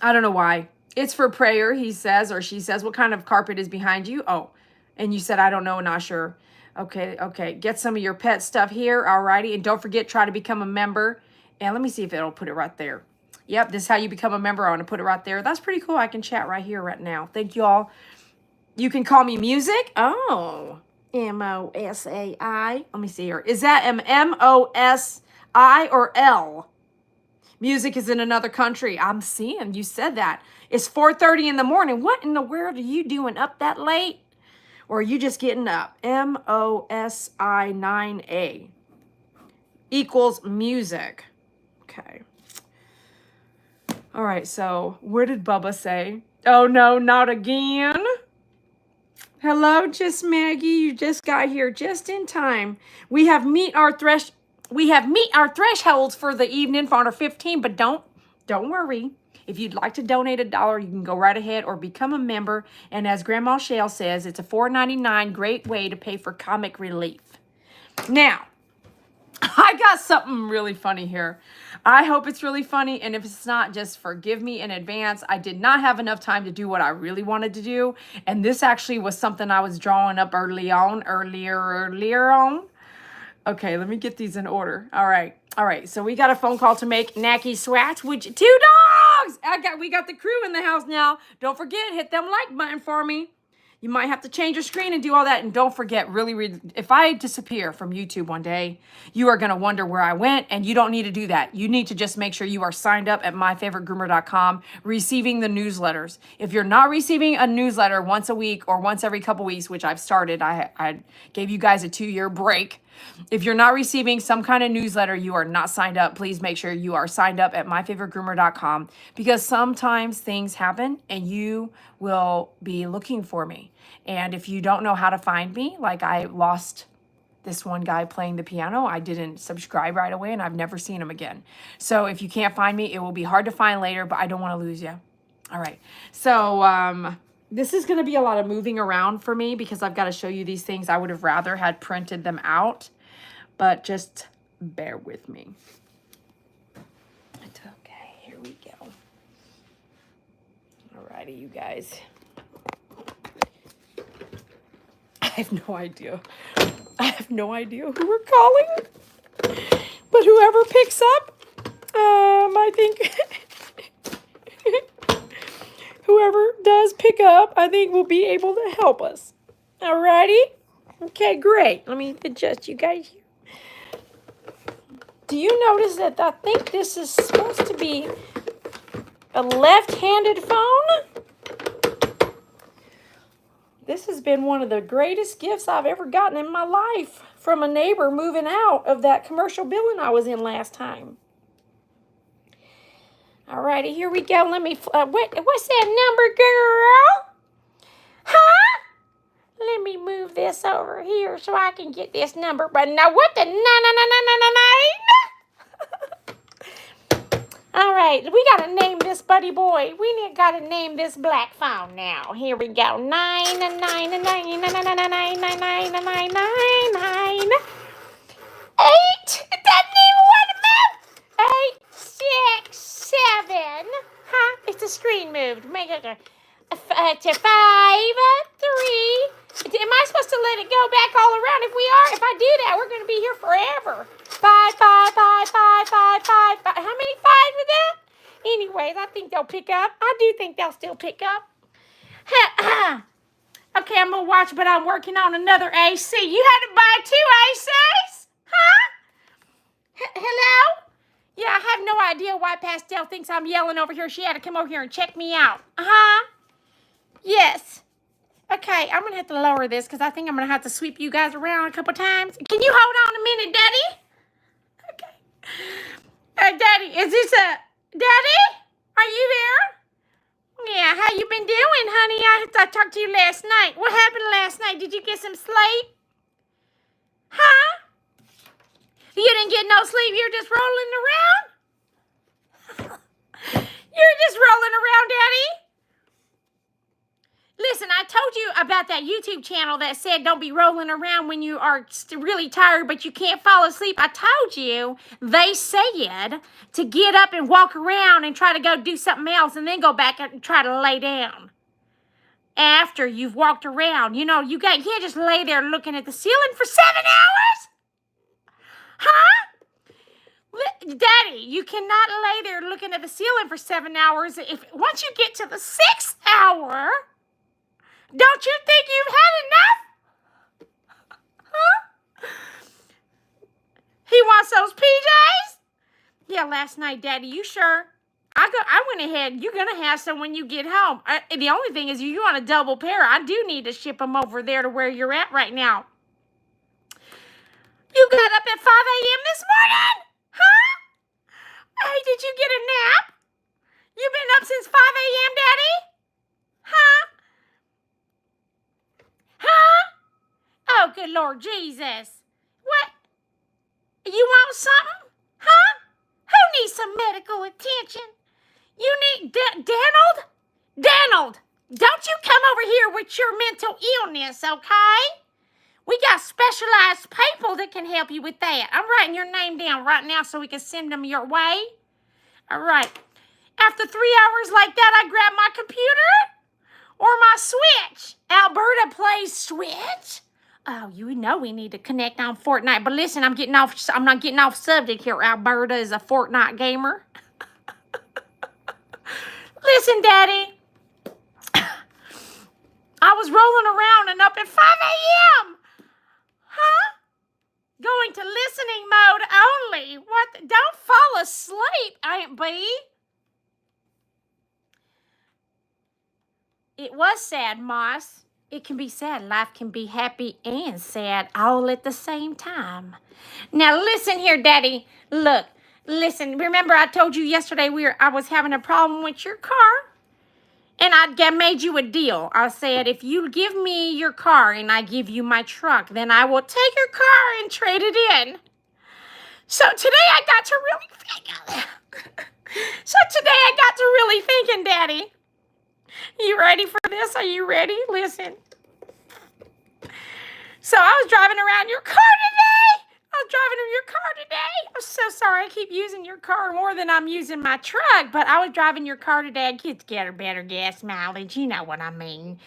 I don't know why. It's for prayer, he says, or she says. What kind of carpet is behind you? Oh, and you said, I don't know, not sure. Okay. Get some of your pet stuff here. Alrighty. And don't forget, try to become a member. And let me see if it'll put it right there. Yep, this is how you become a member. I want to put it right there. That's pretty cool. I can chat right here, right now. Thank you all. You can call me Music. Oh, M-O-S-A-I. Let me see here. Is that M-O-S-I or L? Music is in another country. I'm seeing you said that. It's 4:30 in the morning. What in the world are you doing up that late? Or are you just getting up? M-O-S-I 9A equals music. Okay. All right, so where did Bubba say? Oh, no, not again. Hello, just Maggie. You just got here just in time. We have meet our thresholds for the evening for our 15, but don't worry. If you'd like to donate $1, you can go right ahead or become a member. And as Grandma Shale says, it's a $4.99 great way to pay for comic relief. Now, I got something really funny here. I hope it's really funny, and if it's not, just forgive me in advance. I did not have enough time to do what I really wanted to do, and this actually was something I was drawing up earlier on. Okay, let me get these in order. All right. So we got a phone call to make. Nacky Swats, which 2 dogs. We got the crew in the house now. Don't forget, hit them like button for me. You might have to change your screen and do all that. And don't forget, really, if I disappear from YouTube one day, you are going to wonder where I went, and you don't need to do that. You need to just make sure you are signed up at myfavoritegroomer.com, receiving the newsletters. If you're not receiving a newsletter once a week or once every couple weeks, which I've started, I gave you guys a 2-year break. If you're not receiving some kind of newsletter, you are not signed up. Please make sure you are signed up at myfavoritegroomer.com, because sometimes things happen and you will be looking for me. And if you don't know how to find me, like I lost this one guy playing the piano, I didn't subscribe right away and I've never seen him again. So if you can't find me, it will be hard to find later, but I don't want to lose you. All right. So, this is going to be a lot of moving around for me because I've got to show you these things. I would have rather had printed them out, but just bear with me. Okay, here we go. Alrighty, you guys. I have no idea. Who we're calling, but whoever picks up, I think whoever does pick up, I think will be able to help us. Alrighty? Okay, great. Let me adjust you guys here. Do you notice that I think this is supposed to be a left-handed phone? This has been one of the greatest gifts I've ever gotten in my life from a neighbor moving out of that commercial building I was in last time. Alrighty, here we go. Let me, what's that number, girl? Huh? Let me move this over here so I can get this number. But now what the 9? All right, we got to name this buddy boy. We got to name this black phone now. Here we go. 9. Eight. It doesn't even want to move. 8, 6, 7. Huh? It's a screen moved. Make it to 5, 3. Am I supposed to let it go back all around? If we are, if I do that, we're going to be here forever. 5, 5, 5, 5, 5, 5, 5. How many 5s with that? Anyways, I think they'll pick up. I do think they'll still pick up. Okay, I'm going to watch, but I'm working on another AC. You had to buy 2 ACs? Huh? Hello? Yeah, I have no idea why Pastel thinks I'm yelling over here. She had to come over here and check me out. Uh-huh. Yes. Okay, I'm going to have to lower this because I think I'm going to have to sweep you guys around a couple times. Can you hold on a minute, Daddy? Okay. Daddy, is this a... Daddy? Are you there? Yeah, how you been doing, honey? I talked to you last night. What happened last night? Did you get some sleep? Huh? You didn't get no sleep. You're just rolling around? You're just rolling around, Daddy? Listen, I told about that YouTube channel that said don't be rolling around when you are really tired, but you can't fall asleep. I told you they said to get up and walk around and try to go do something else and then go back and try to lay down after you've walked around. You know, you can't just lay there looking at the ceiling for 7 hours. Huh? Daddy, you cannot lay there looking at the ceiling for 7 hours. Once you get to the 6th hour, don't you think you've had enough? Huh? He wants those PJs? Yeah, last night, Daddy, you sure? I went ahead. You're going to have some when you get home. The only thing is you want a double pair. I do need to ship them over there to where you're at right now. You got up at 5 a.m. this morning? Huh? Hey, did you get a nap? You been up since 5 a.m., Daddy? Huh? Huh? Oh, good Lord Jesus. What? You want something? Huh? Who needs some medical attention? You need... Donald, don't you come over here with your mental illness, okay? We got specialized people that can help you with that. I'm writing your name down right now so we can send them your way. All right. After 3 hours like that, I grab my computer or my Switch. Alberta plays Switch. Oh, you know we need to connect on Fortnite. But listen, I'm not getting off subject here. Alberta is a Fortnite gamer. Listen, Daddy. I was rolling around and up at 5 a.m. Huh? Going to listening mode only. What? Don't fall asleep, Aunt B. It was sad, Moss. It can be sad. Life can be happy and sad all at the same time. Now listen here, Daddy. Look, listen. Remember I told you yesterday I was having a problem with your car? And I made you a deal. I said, if you give me your car and I give you my truck, then I will take your car and trade it in. So today I got to really thinking, Daddy. You ready for this? Are you ready? Listen. So I was driving around your car today. I'm so sorry. I keep using your car more than I'm using my truck. But I was driving your car today. I get to get a better gas mileage. You know what I mean.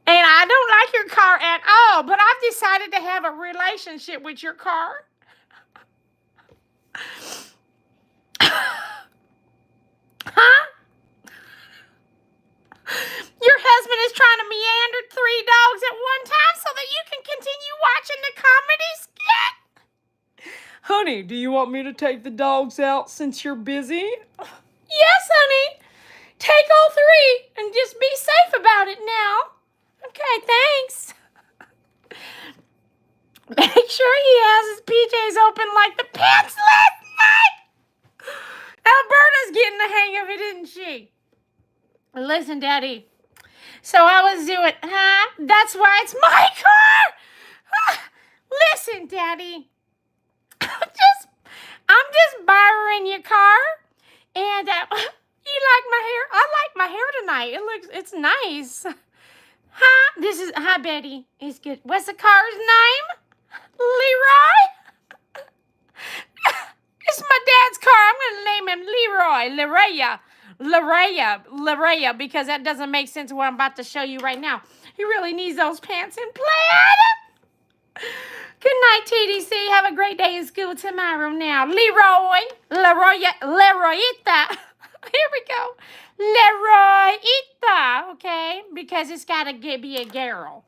And I don't like your car at all. But I've decided to have a relationship with your car. Huh? Your husband is trying to meander 3 dogs at one time so that you can continue watching the comedy skit. Honey, do you want me to take the dogs out since you're busy? Yes, honey. Take all 3 and just be safe about it now. Okay, thanks. Make sure he has his PJs open like the pants last night. Alberta's getting the hang of it, isn't she? Listen, Daddy. So I was doing, that's why it's my car. Listen, Daddy. I'm just borrowing your car, and you like my hair? I like my hair tonight. It's nice. Hi, Betty. It's good. What's the car's name? Leroy? It's my dad's car. I'm going to name him Leroy, because that doesn't make sense what I'm about to show you right now. He really needs those pants in plaid. Good night, TDC. Have a great day in school tomorrow now. Leroyita. Here we go. Leroyita, okay? Because it's got to be a girl.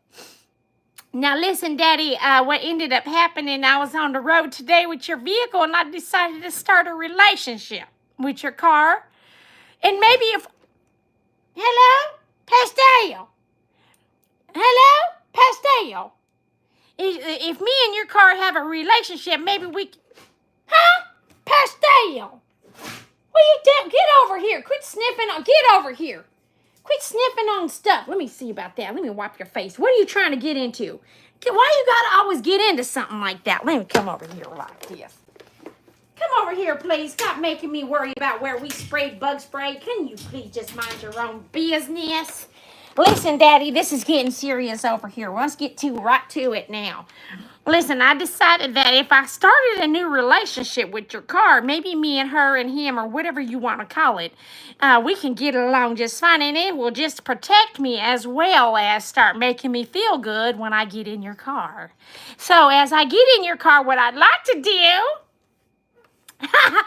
Now, listen, Daddy, what ended up happening, I was on the road today with your vehicle, and I decided to start a relationship with your car. And maybe if... Hello? Pastel. Hello? Pastel. If me and your car have a relationship, maybe we... Huh? Pastel. What you doing? Get over here. Quit sniffing on... Get over here. Quit sniffing on stuff. Let me see about that. Let me wipe your face. What are you trying to get into? Why you gotta always get into something like that? Let me come over here like this. Come over here, please. Stop making me worry about where we sprayed bug spray. Can you please just mind your own business? Listen, Daddy, this is getting serious over here. Let's get right to it now. Listen, I decided that if I started a new relationship with your car, maybe me and her and him or whatever you want to call it, we can get along just fine, and it will just protect me as well as start making me feel good when I get in your car. So as I get in your car, what I'd like to do, huh?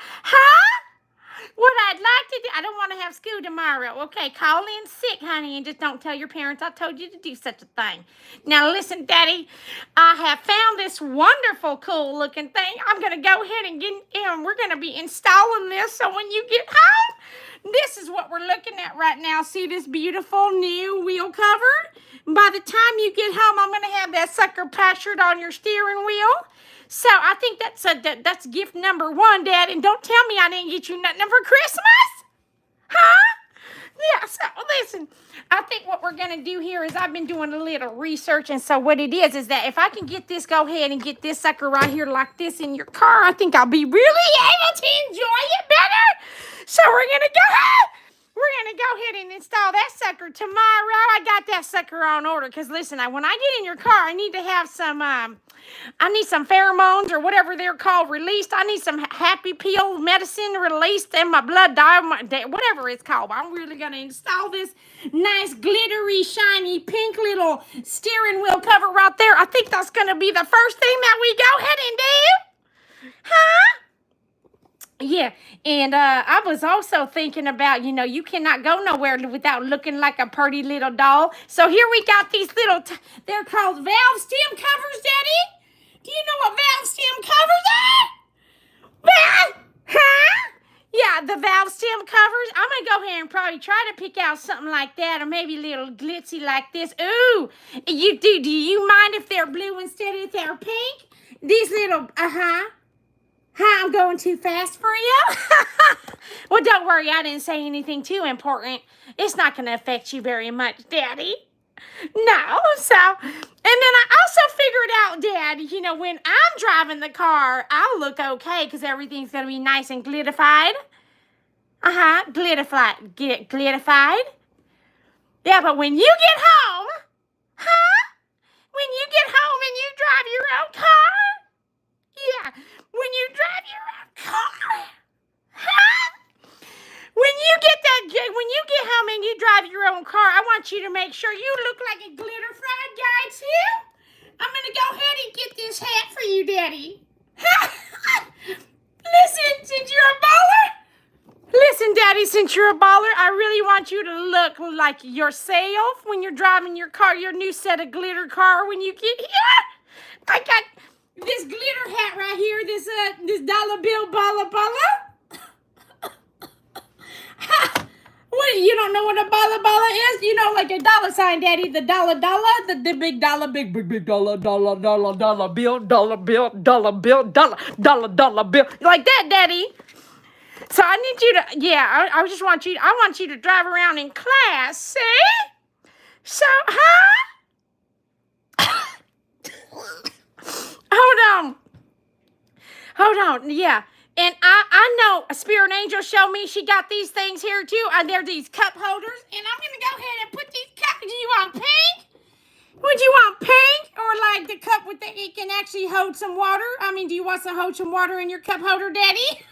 What I'd like to do, I don't want to have school tomorrow. Okay, call in sick, honey, and just don't tell your parents I told you to do such a thing. Now, listen, Daddy, I have found this wonderful, cool-looking thing. I'm going to go ahead and get in. We're going to be installing this, so when you get home, this is what we're looking at right now. See this beautiful new wheel cover? By the time you get home, I'm going to have that sucker plastered on your steering wheel. So I think that's gift number one, Dad. And don't tell me I didn't get you nothing for Christmas. Huh? Yeah, so listen, I think what we're going to do here is I've been doing a little research. And so what it is that if I can get this, go ahead and get this sucker right here like this in your car, I think I'll be really able to enjoy it better. So we're going to go ahead and install that sucker tomorrow. I got that sucker on order because, listen, when I get in your car, I need to have some pheromones or whatever they're called released. I need some happy pill medicine released in my blood whatever it's called. I'm really going to install this nice glittery, shiny, pink little steering wheel cover right there. I think that's going to be the first thing that we go ahead and do. Huh? Yeah, and I was also thinking about, you cannot go nowhere without looking like a pretty little doll. So here we got these little, they're called valve stem covers, Daddy. Do you know what valve stem covers are? Huh? Yeah, the valve stem covers. I'm going to go ahead and probably try to pick out something like that, or maybe a little glitzy like this. Ooh, do you mind if they're blue instead of they're pink? These little, Hi, I'm going too fast for you? Well, don't worry, I didn't say anything too important. It's not going to affect you very much, Daddy. No, and then I also figured out, Dad, when I'm driving the car, I'll look okay because everything's going to be nice and glittified. Glittified. Yeah, but when you get home, when you get home and you drive your own car, yeah, when you drive your own car, when you get home and you drive your own car, I want you to make sure you look like a glitter-fried guy, too. I'm going to go ahead and get this hat for you, Daddy. Listen, Daddy, since you're a baller, I really want you to look like yourself when you're driving your car, your new set of glitter car when you get here. I got this glitter hat right here, this dollar bill balla. What, you don't know what a balla is? You know, like a dollar sign, Daddy, the dollar, the big dollar, big dollar bill, like that, Daddy. So I need you to, I want you to drive around in class, see? So, Hold on, yeah. And I know a spirit angel showed me she got these things here too. They're these cup holders. And I'm going to go ahead and put these cups. Do you want pink? Would you want pink? Or like the cup with it can actually hold some water? I mean, do you want to hold some water in your cup holder, Daddy?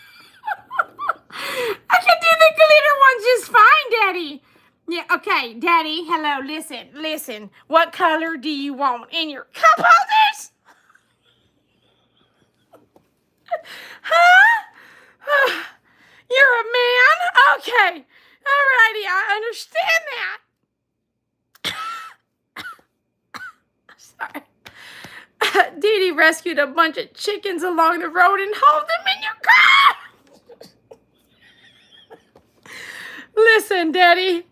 I can do the glitter one just fine, Daddy. Yeah, okay, Daddy, hello, listen. What color do you want in your cup holders? You're a man? Okay. Alrighty, I understand that. Sorry. Dede rescued a bunch of chickens along the road and hauled them in your car. Listen, Daddy,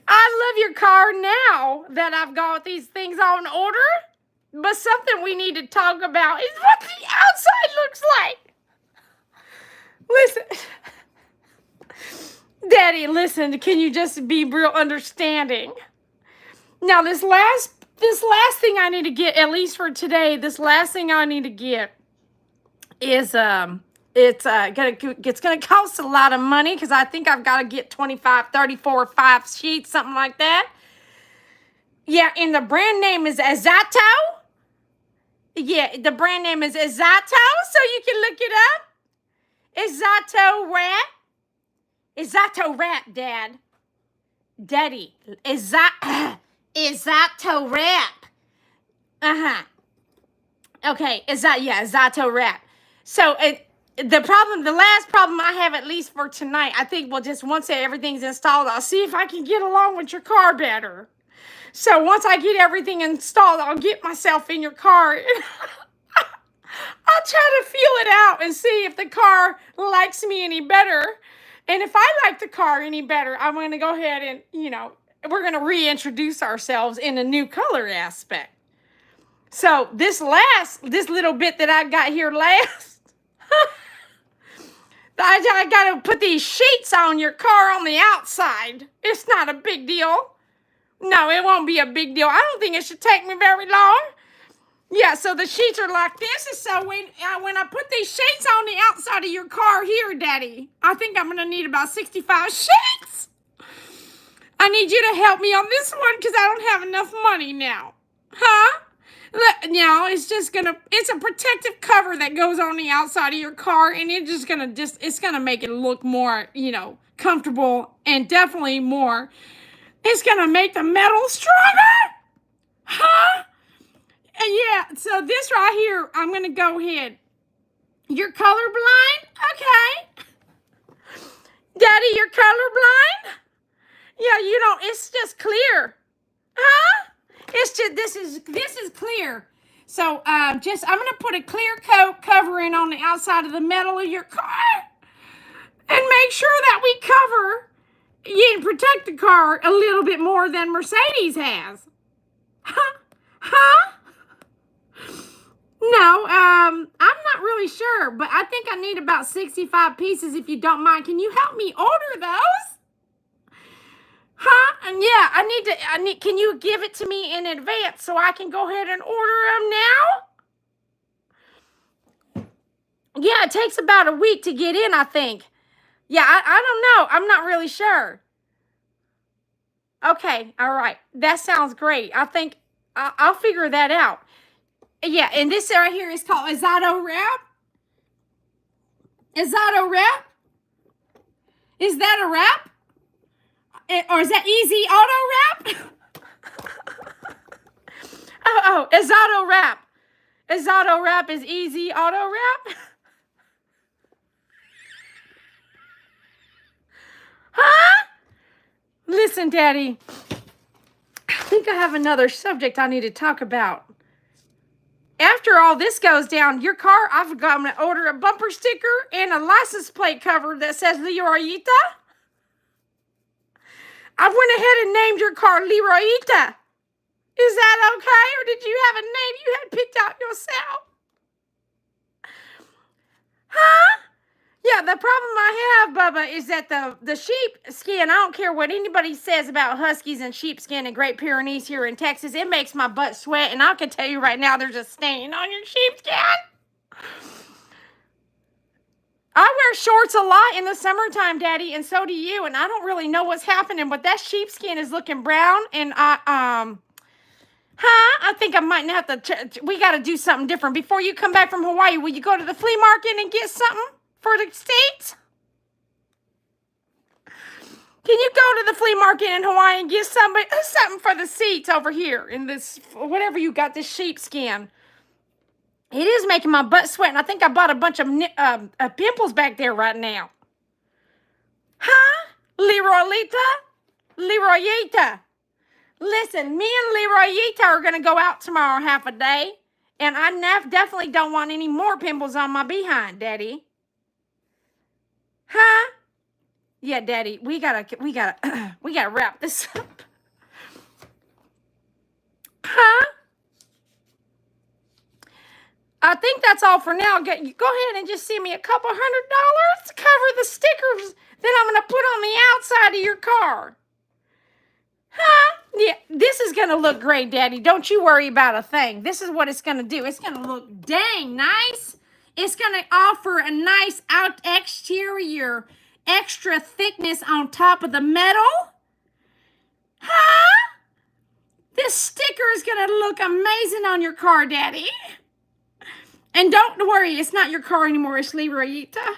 I love your car now that I've got these things on order. But something we need to talk about is what the outside looks like. Listen, Daddy, listen, can you just be real understanding? Now, this last thing I need to get, at least for today, this last thing I need to get is, it's gonna cost a lot of money because I think I've got to get 25, 34, 5 sheets, something like that. Yeah, and the brand name is Azato. Yeah, the brand name is Azato, so you can look it up. Azato wrap. Azato wrap, Dad. Daddy. Azato wrap. Uh-huh. Okay, Azato wrap. So the last problem I have, at least for tonight, I think, well, just once everything's installed, I'll see if I can get along with your car better. So once I get everything installed, I'll get myself in your car. I'll try to feel it out and see if the car likes me any better. And if I like the car any better, I'm going to go ahead and, we're going to reintroduce ourselves in a new color aspect. So this little bit that I got here last, I got to put these sheets on your car on the outside. It's not a big deal. No, it won't be a big deal. I don't think it should take me very long. Yeah, so the sheets are like this. And so when I put these sheets on the outside of your car here, Daddy, I think I'm going to need about 65 sheets. I need you to help me on this one because I don't have enough money now. Huh? It's a protective cover that goes on the outside of your car, and it's gonna make it look more, comfortable, and definitely more. It's gonna make the metal stronger. Huh? And yeah, so this right here, I'm gonna go ahead. You're colorblind? Okay. Daddy, you're colorblind? Yeah, it's just clear. Huh? It's just, this is clear. So, I'm gonna put a clear coat covering on the outside of the metal of your car and make sure that we cover and protect the car a little bit more than Mercedes has. Huh? No, I'm not really sure, but I think I need about 65 pieces if you don't mind. Can you help me order those? Huh? And yeah, can you give it to me in advance so I can go ahead and order them now? Yeah, it takes about a week to get in, I think. Yeah, I don't know. I'm not really sure. Okay, all right. That sounds great. I think I'll figure that out. Yeah, and this right here is called Azato wrap. Azato wrap? Is that a wrap? Or is that easy auto wrap? oh, Azato wrap. Azato wrap is easy auto wrap. Huh? Listen, Daddy. I think I have another subject I need to talk about. After all this goes down, your car, I'm going to order a bumper sticker and a license plate cover that says Leroyita. I went ahead and named your car Leroyita. Is that okay? Or did you have a name you had picked out yourself? Huh? Yeah, the problem I have, Bubba, is that the sheep skin, I don't care what anybody says about huskies and sheepskin and Great Pyrenees here in Texas, it makes my butt sweat, and I can tell you right now there's a stain on your sheepskin. I wear shorts a lot in the summertime, Daddy, and so do you, and I don't really know what's happening, but that sheepskin is looking brown, and I think I might have to, we got to do something different. Before you come back from Hawaii, will you go to the flea market and get something for the States? Can you go to the flea market in Hawaii and get something for the seats over here in this, whatever you got, this sheepskin? It is making my butt sweat, and I think I bought a bunch of pimples back there right now. Huh? Leroyita. Listen, me and Leroyita are going to go out tomorrow half a day, and I definitely don't want any more pimples on my behind, Daddy. Huh? Yeah, Daddy, we gotta wrap this up. Huh? I think that's all for now. Go ahead and just send me a couple $100 to cover the stickers that I'm going to put on the outside of your car. Huh? Yeah, this is going to look great, Daddy. Don't you worry about a thing. This is what it's going to do. It's going to look dang nice. It's going to offer a nice exterior, extra thickness on top of the metal. Huh? This going to look amazing on your car, Daddy. And don't worry, it's not your car anymore. It's Leroyita.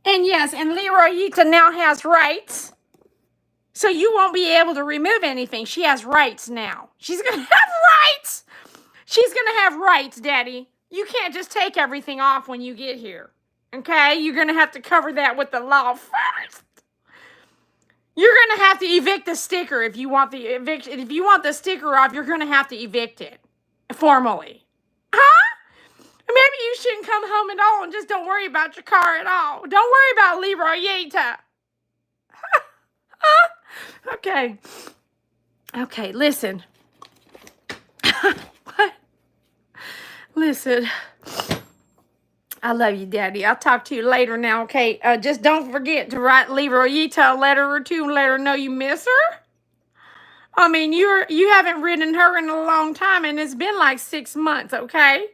And yes, and Leroyita now has rights. So you won't be able to remove anything. She has rights now. She's going to have rights. She's going to have rights, Daddy. You can't just take everything off when you get here. Okay? You're going to have to cover that with the law first. You're going to have to evict the sticker if you want the eviction. If you want the sticker off, you're going to have to evict it formally. Huh? Maybe you shouldn't come home at all and just don't worry about your car at all. Don't worry about Leroyita. Huh? Okay. Okay, listen. What? Listen. I love you, Daddy. I'll talk to you later now, okay? Just don't forget to write Leroyita a letter or two and let her know you miss her. I mean, you haven't ridden her in a long time, and it's been like 6 months, okay?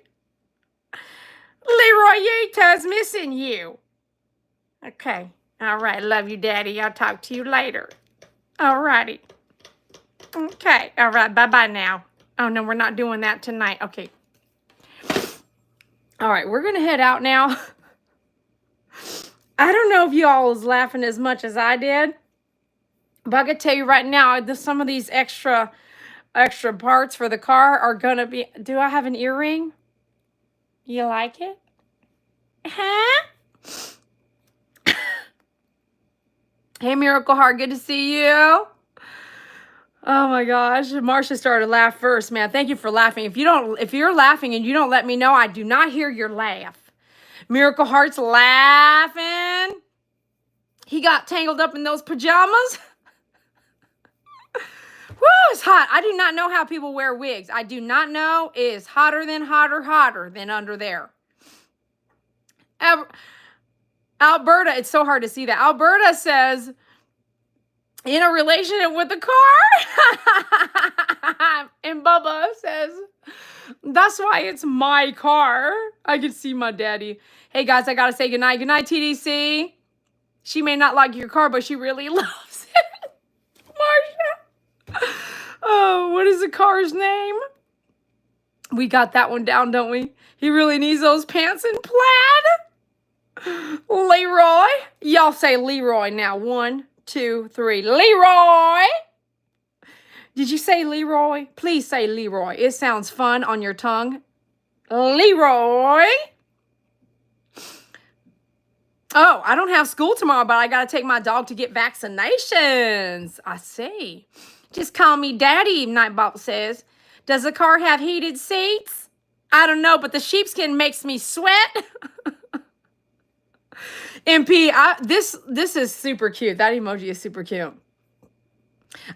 Leroyita's missing you. Okay. All right. Love you, Daddy. I'll talk to you later. All righty. Okay. All right. Bye-bye now. Oh, no, we're not doing that tonight. Okay. All right. We're going to head out now. I don't know if y'all was laughing as much as I did. But I can tell you right now, some of these extra parts for the car are going to be... Do I have an earring? You like it? Huh? Hey, Miracle Heart, good to see you. Oh my gosh, Marsha started to laugh first, man. Thank you for laughing. If you're laughing and you don't let me know, I do not hear your laugh. Miracle Heart's laughing. He got tangled up in those pajamas. Woo, it's hot. I do not know how people wear wigs. I do not know. It is hotter than under there. Alberta, it's so hard to see that. Alberta says, in a relationship with the car. And Bubba says, that's why it's my car. I can see my daddy. Hey guys, I gotta say goodnight. Goodnight, TDC. She may not like your car, but she really loves it. Marsha. Oh, what is the car's name? We got that one down, don't we? He really needs those pants in plaid. Leroy. Y'all say Leroy now. 1, 2, 3. Leroy. Did you say Leroy? Please say Leroy. It sounds fun on your tongue. Leroy. Oh, I don't have school tomorrow, but I got to take my dog to get vaccinations. I see. Just call me Daddy, Nightbot says. Does the car have heated seats? I don't know, but the sheepskin makes me sweat. MP, this is super cute. That emoji is super cute.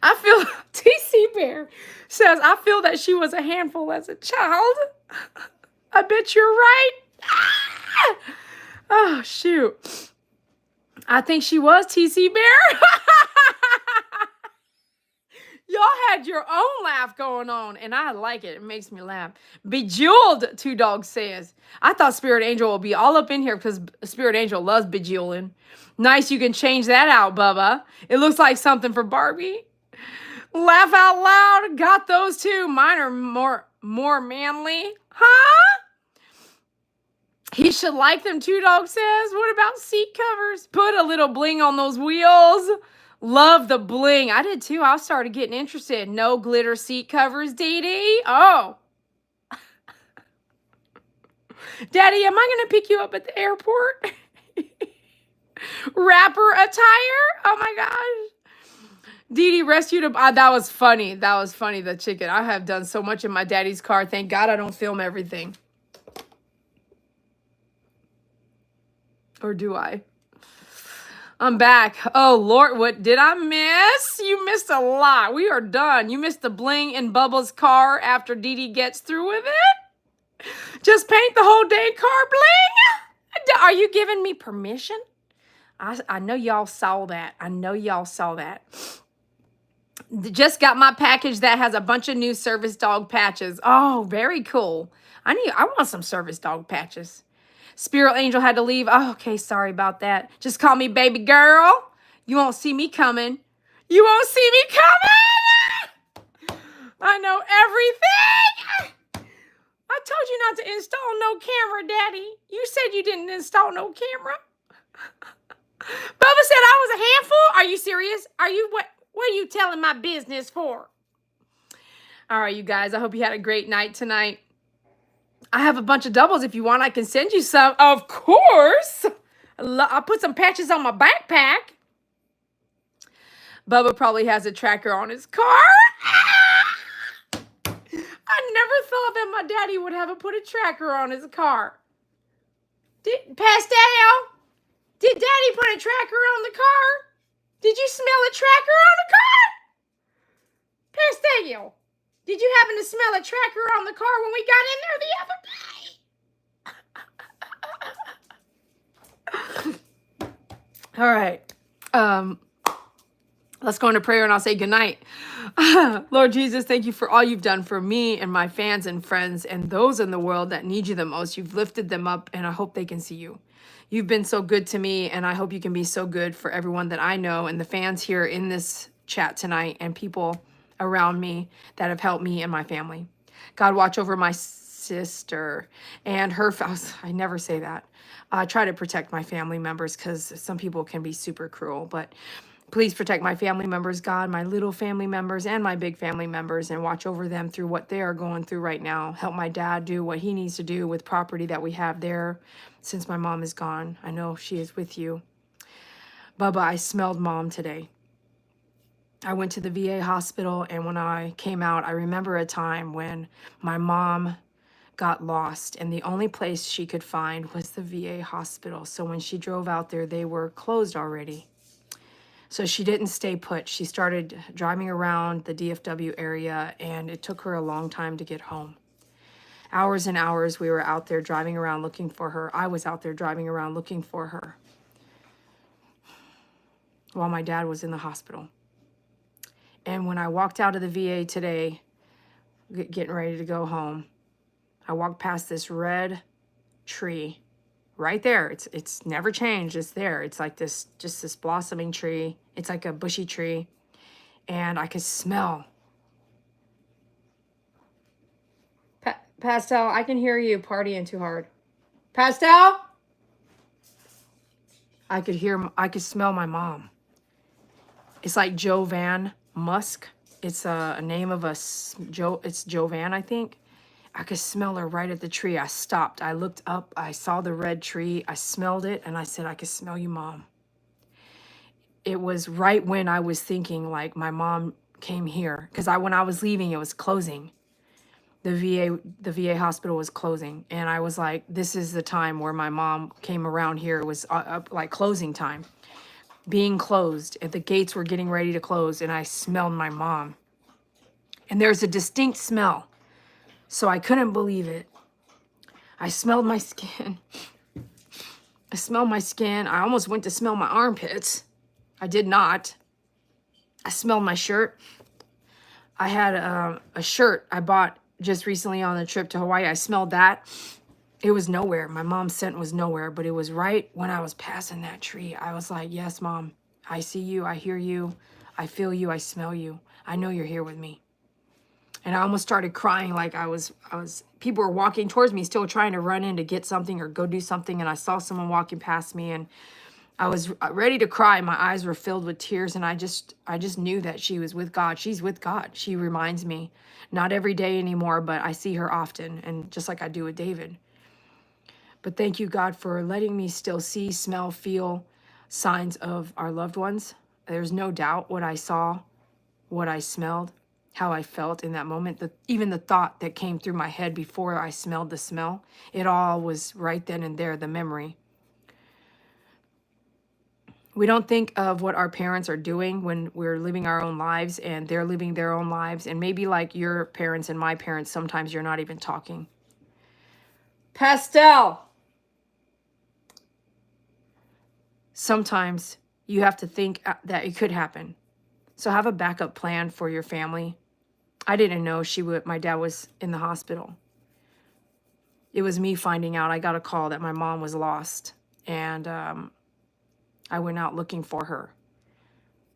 I feel, TC Bear says, I feel that she was a handful as a child. I bet you're right. Ah! Oh, shoot. I think she was, TC Bear. Y'all had your own laugh going on, and I like it. It makes me laugh. Bejeweled, Two Dogs says. I thought Spirit Angel will be all up in here because Spirit Angel loves bejeweling. Nice, you can change that out, Bubba. It looks like something for Barbie. Laugh out loud. Got those too. Mine are more manly. Huh? He should like them, Two Dogs says. What about seat covers? Put a little bling on those wheels. Love the bling. I did too. I started getting interested. No glitter seat covers, Dede. Oh. Daddy, am I going to pick you up at the airport? Rapper attire? Oh my gosh. Dede rescued a... that was funny. That was funny, the chicken. I have done so much in my daddy's car. Thank God I don't film everything. Or do I? I'm back. Oh, Lord, what did I miss? You missed a lot. We are done. You missed the bling in Bubba's car after Dede gets through with it. Just paint the whole day car bling? Are you giving me permission? I know y'all saw that. I know y'all saw that. Just got my package that has a bunch of new service dog patches. Oh, very cool. I want some service dog patches. Spirit Angel had to leave. Oh, okay, sorry about that. Just call me baby girl. You won't see me coming. You won't see me coming. I know everything. I told you not to install no camera, Daddy. You said you didn't install no camera. Bubba said I was a handful. Are you serious? What are you telling my business for? All right, you guys. I hope you had a great night tonight. I have a bunch of doubles. If you want, I can send you some. Of course. I'll put some patches on my backpack. Bubba probably has a tracker on his car. I never thought that my daddy would have put a tracker on his car. Pastel, did Daddy put a tracker on the car? Did you smell a tracker on the car? Pastel, did you happen to smell a tracker on the car when we got in there the other day? All right. Let's go into prayer and I'll say goodnight. Lord Jesus, thank you for all you've done for me and my fans and friends and those in the world that need you the most. You've lifted them up and I hope they can see you. You've been so good to me and I hope you can be so good for everyone that I know and the fans here in this chat tonight and people around me that have helped me and my family. God, watch over my sister and her spouse. I never say that. I try to protect my family members because some people can be super cruel, but please protect my family members, God, my little family members and my big family members, and watch over them through what they are going through right now. Help my dad do what he needs to do with property that we have there since my mom is gone. I know she is with you. Bubba, I smelled mom today. I went to the VA hospital, and when I came out, I remember a time when my mom got lost, and the only place she could find was the VA hospital. So when she drove out there, they were closed already. So she didn't stay put. She started driving around the DFW area, and it took her a long time to get home. Hours and hours we were out there driving around looking for her. I was out there driving around looking for her while my dad was in the hospital. And when I walked out of the VA today, getting ready to go home, I walked past this red tree right there. It's never changed. It's there. It's like this, just this blossoming tree. It's like a bushy tree. And I could smell. Pastel, I can hear you partying too hard. Pastel? I could smell my mom. It's like Jovan Musk. It's a name of it's Jovan, I think. I could smell her right at the tree. I stopped. I looked up. I saw the red tree. I smelled it, and I said, I could smell you, Mom. It was right when I was thinking, like, my mom came here. Because when I was leaving, it was closing. The VA hospital was closing. And I was like, this is the time where my mom came around here. It was like closing time. Being closed. And the gates were getting ready to close. And I smelled my mom. And there's a distinct smell. So I couldn't believe it. I smelled my skin. I smelled my skin. I almost went to smell my armpits. I did not. I smelled my shirt. I had a shirt I bought just recently on the trip to Hawaii. I smelled that. It was nowhere. My mom's scent was nowhere, but it was right when I was passing that tree. I was like, yes, Mom, I see you. I hear you. I feel you. I smell you. I know you're here with me. And I almost started crying, like people were walking towards me, still trying to run in to get something or go do something. And I saw someone walking past me and I was ready to cry. My eyes were filled with tears. And I just knew that she was with God. She's with God. She reminds me, not every day anymore, but I see her often. And just like I do with David. But thank you, God, for letting me still see, smell, feel signs of our loved ones. There's no doubt what I saw, what I smelled, how I felt in that moment, even the thought that came through my head before I smelled the smell, it all was right then and there, the memory. We don't think of what our parents are doing when we're living our own lives and they're living their own lives. And maybe like your parents and my parents, sometimes you're not even talking. Pastel. Sometimes you have to think that it could happen. So have a backup plan for your family. I didn't know my dad was in the hospital. It was me finding out. I got a call that my mom was lost. And I went out looking for her.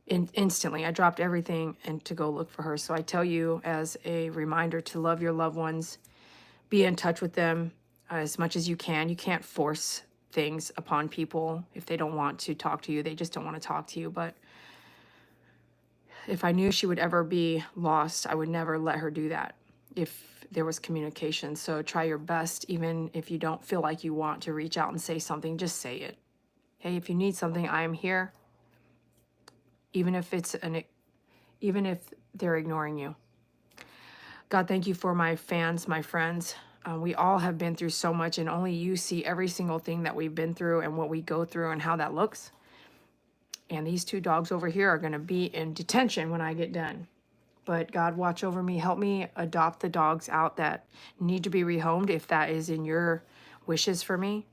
instantly. I dropped everything and to go look for her. So I tell you as a reminder to love your loved ones, be in touch with them as much as you can. You can't force things upon people if they don't want to talk to you. They just don't want to talk to you. But if I knew she would ever be lost, I would never let her do that if there was communication. So try your best, even if you don't feel like you want to reach out and say something, just say it. Hey, if you need something, I am here. Even if even if they're ignoring you. God, thank you for my fans, my friends. We all have been through so much, and only you see every single thing that we've been through and what we go through and how that looks. And these 2 dogs over here are going to be in detention when I get done. But God, watch over me. Help me adopt the dogs out that need to be rehomed if that is in your wishes for me.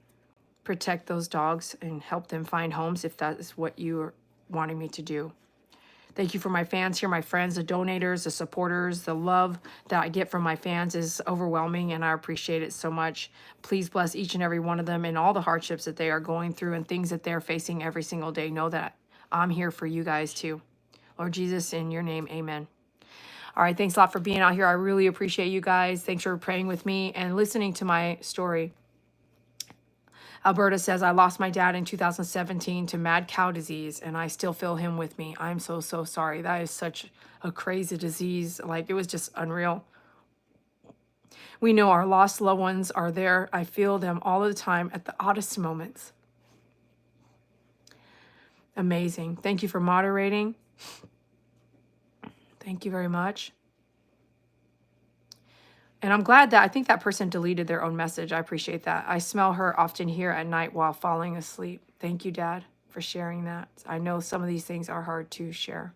Protect those dogs and help them find homes if that is what you are wanting me to do. Thank you for my fans here, my friends, the donators, the supporters. The love that I get from my fans is overwhelming, and I appreciate it so much. Please bless each and every one of them and all the hardships that they are going through and things that they're facing every single day. Know that I'm here for you guys too. Lord Jesus, in your name, amen. All right, thanks a lot for being out here. I really appreciate you guys. Thanks for praying with me and listening to my story. Alberta says, I lost my dad in 2017 to mad cow disease, and I still feel him with me. I'm so sorry. That is such a crazy disease. Like, it was just unreal. We know our lost loved ones are there. I feel them all the time at the oddest moments. Amazing. Thank you for moderating. Thank you very much. And I'm glad that I think that person deleted their own message. I appreciate that. I smell her often here at night while falling asleep. Thank you, Dad, for sharing that. I know some of these things are hard to share.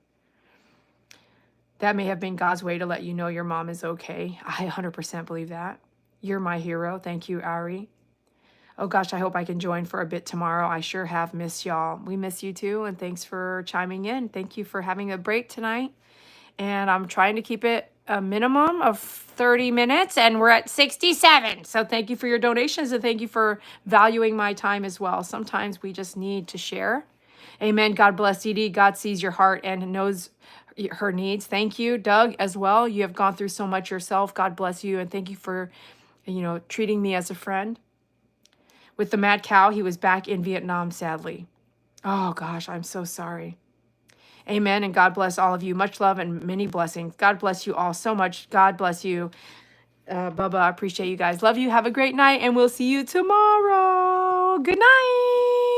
That may have been God's way to let you know your mom is okay. I 100% believe that. You're my hero. Thank you, Ari. Oh gosh, I hope I can join for a bit tomorrow. I sure have missed y'all. We miss you too, and thanks for chiming in. Thank you for having a break tonight. And I'm trying to keep it a minimum of 30 minutes, and we're at 67. So thank you for your donations, and thank you for valuing my time as well. Sometimes we just need to share. Amen. God bless Dede. God sees your heart and knows her needs. Thank you, Doug, as well. You have gone through so much yourself. God bless you, and thank you for, treating me as a friend. With the mad cow, he was back in Vietnam, sadly. Oh gosh, I'm so sorry. Amen, and God bless all of you. Much love and many blessings. God bless you all so much. God bless you. Bubba, I appreciate you guys. Love you. Have a great night, and we'll see you tomorrow. Good night.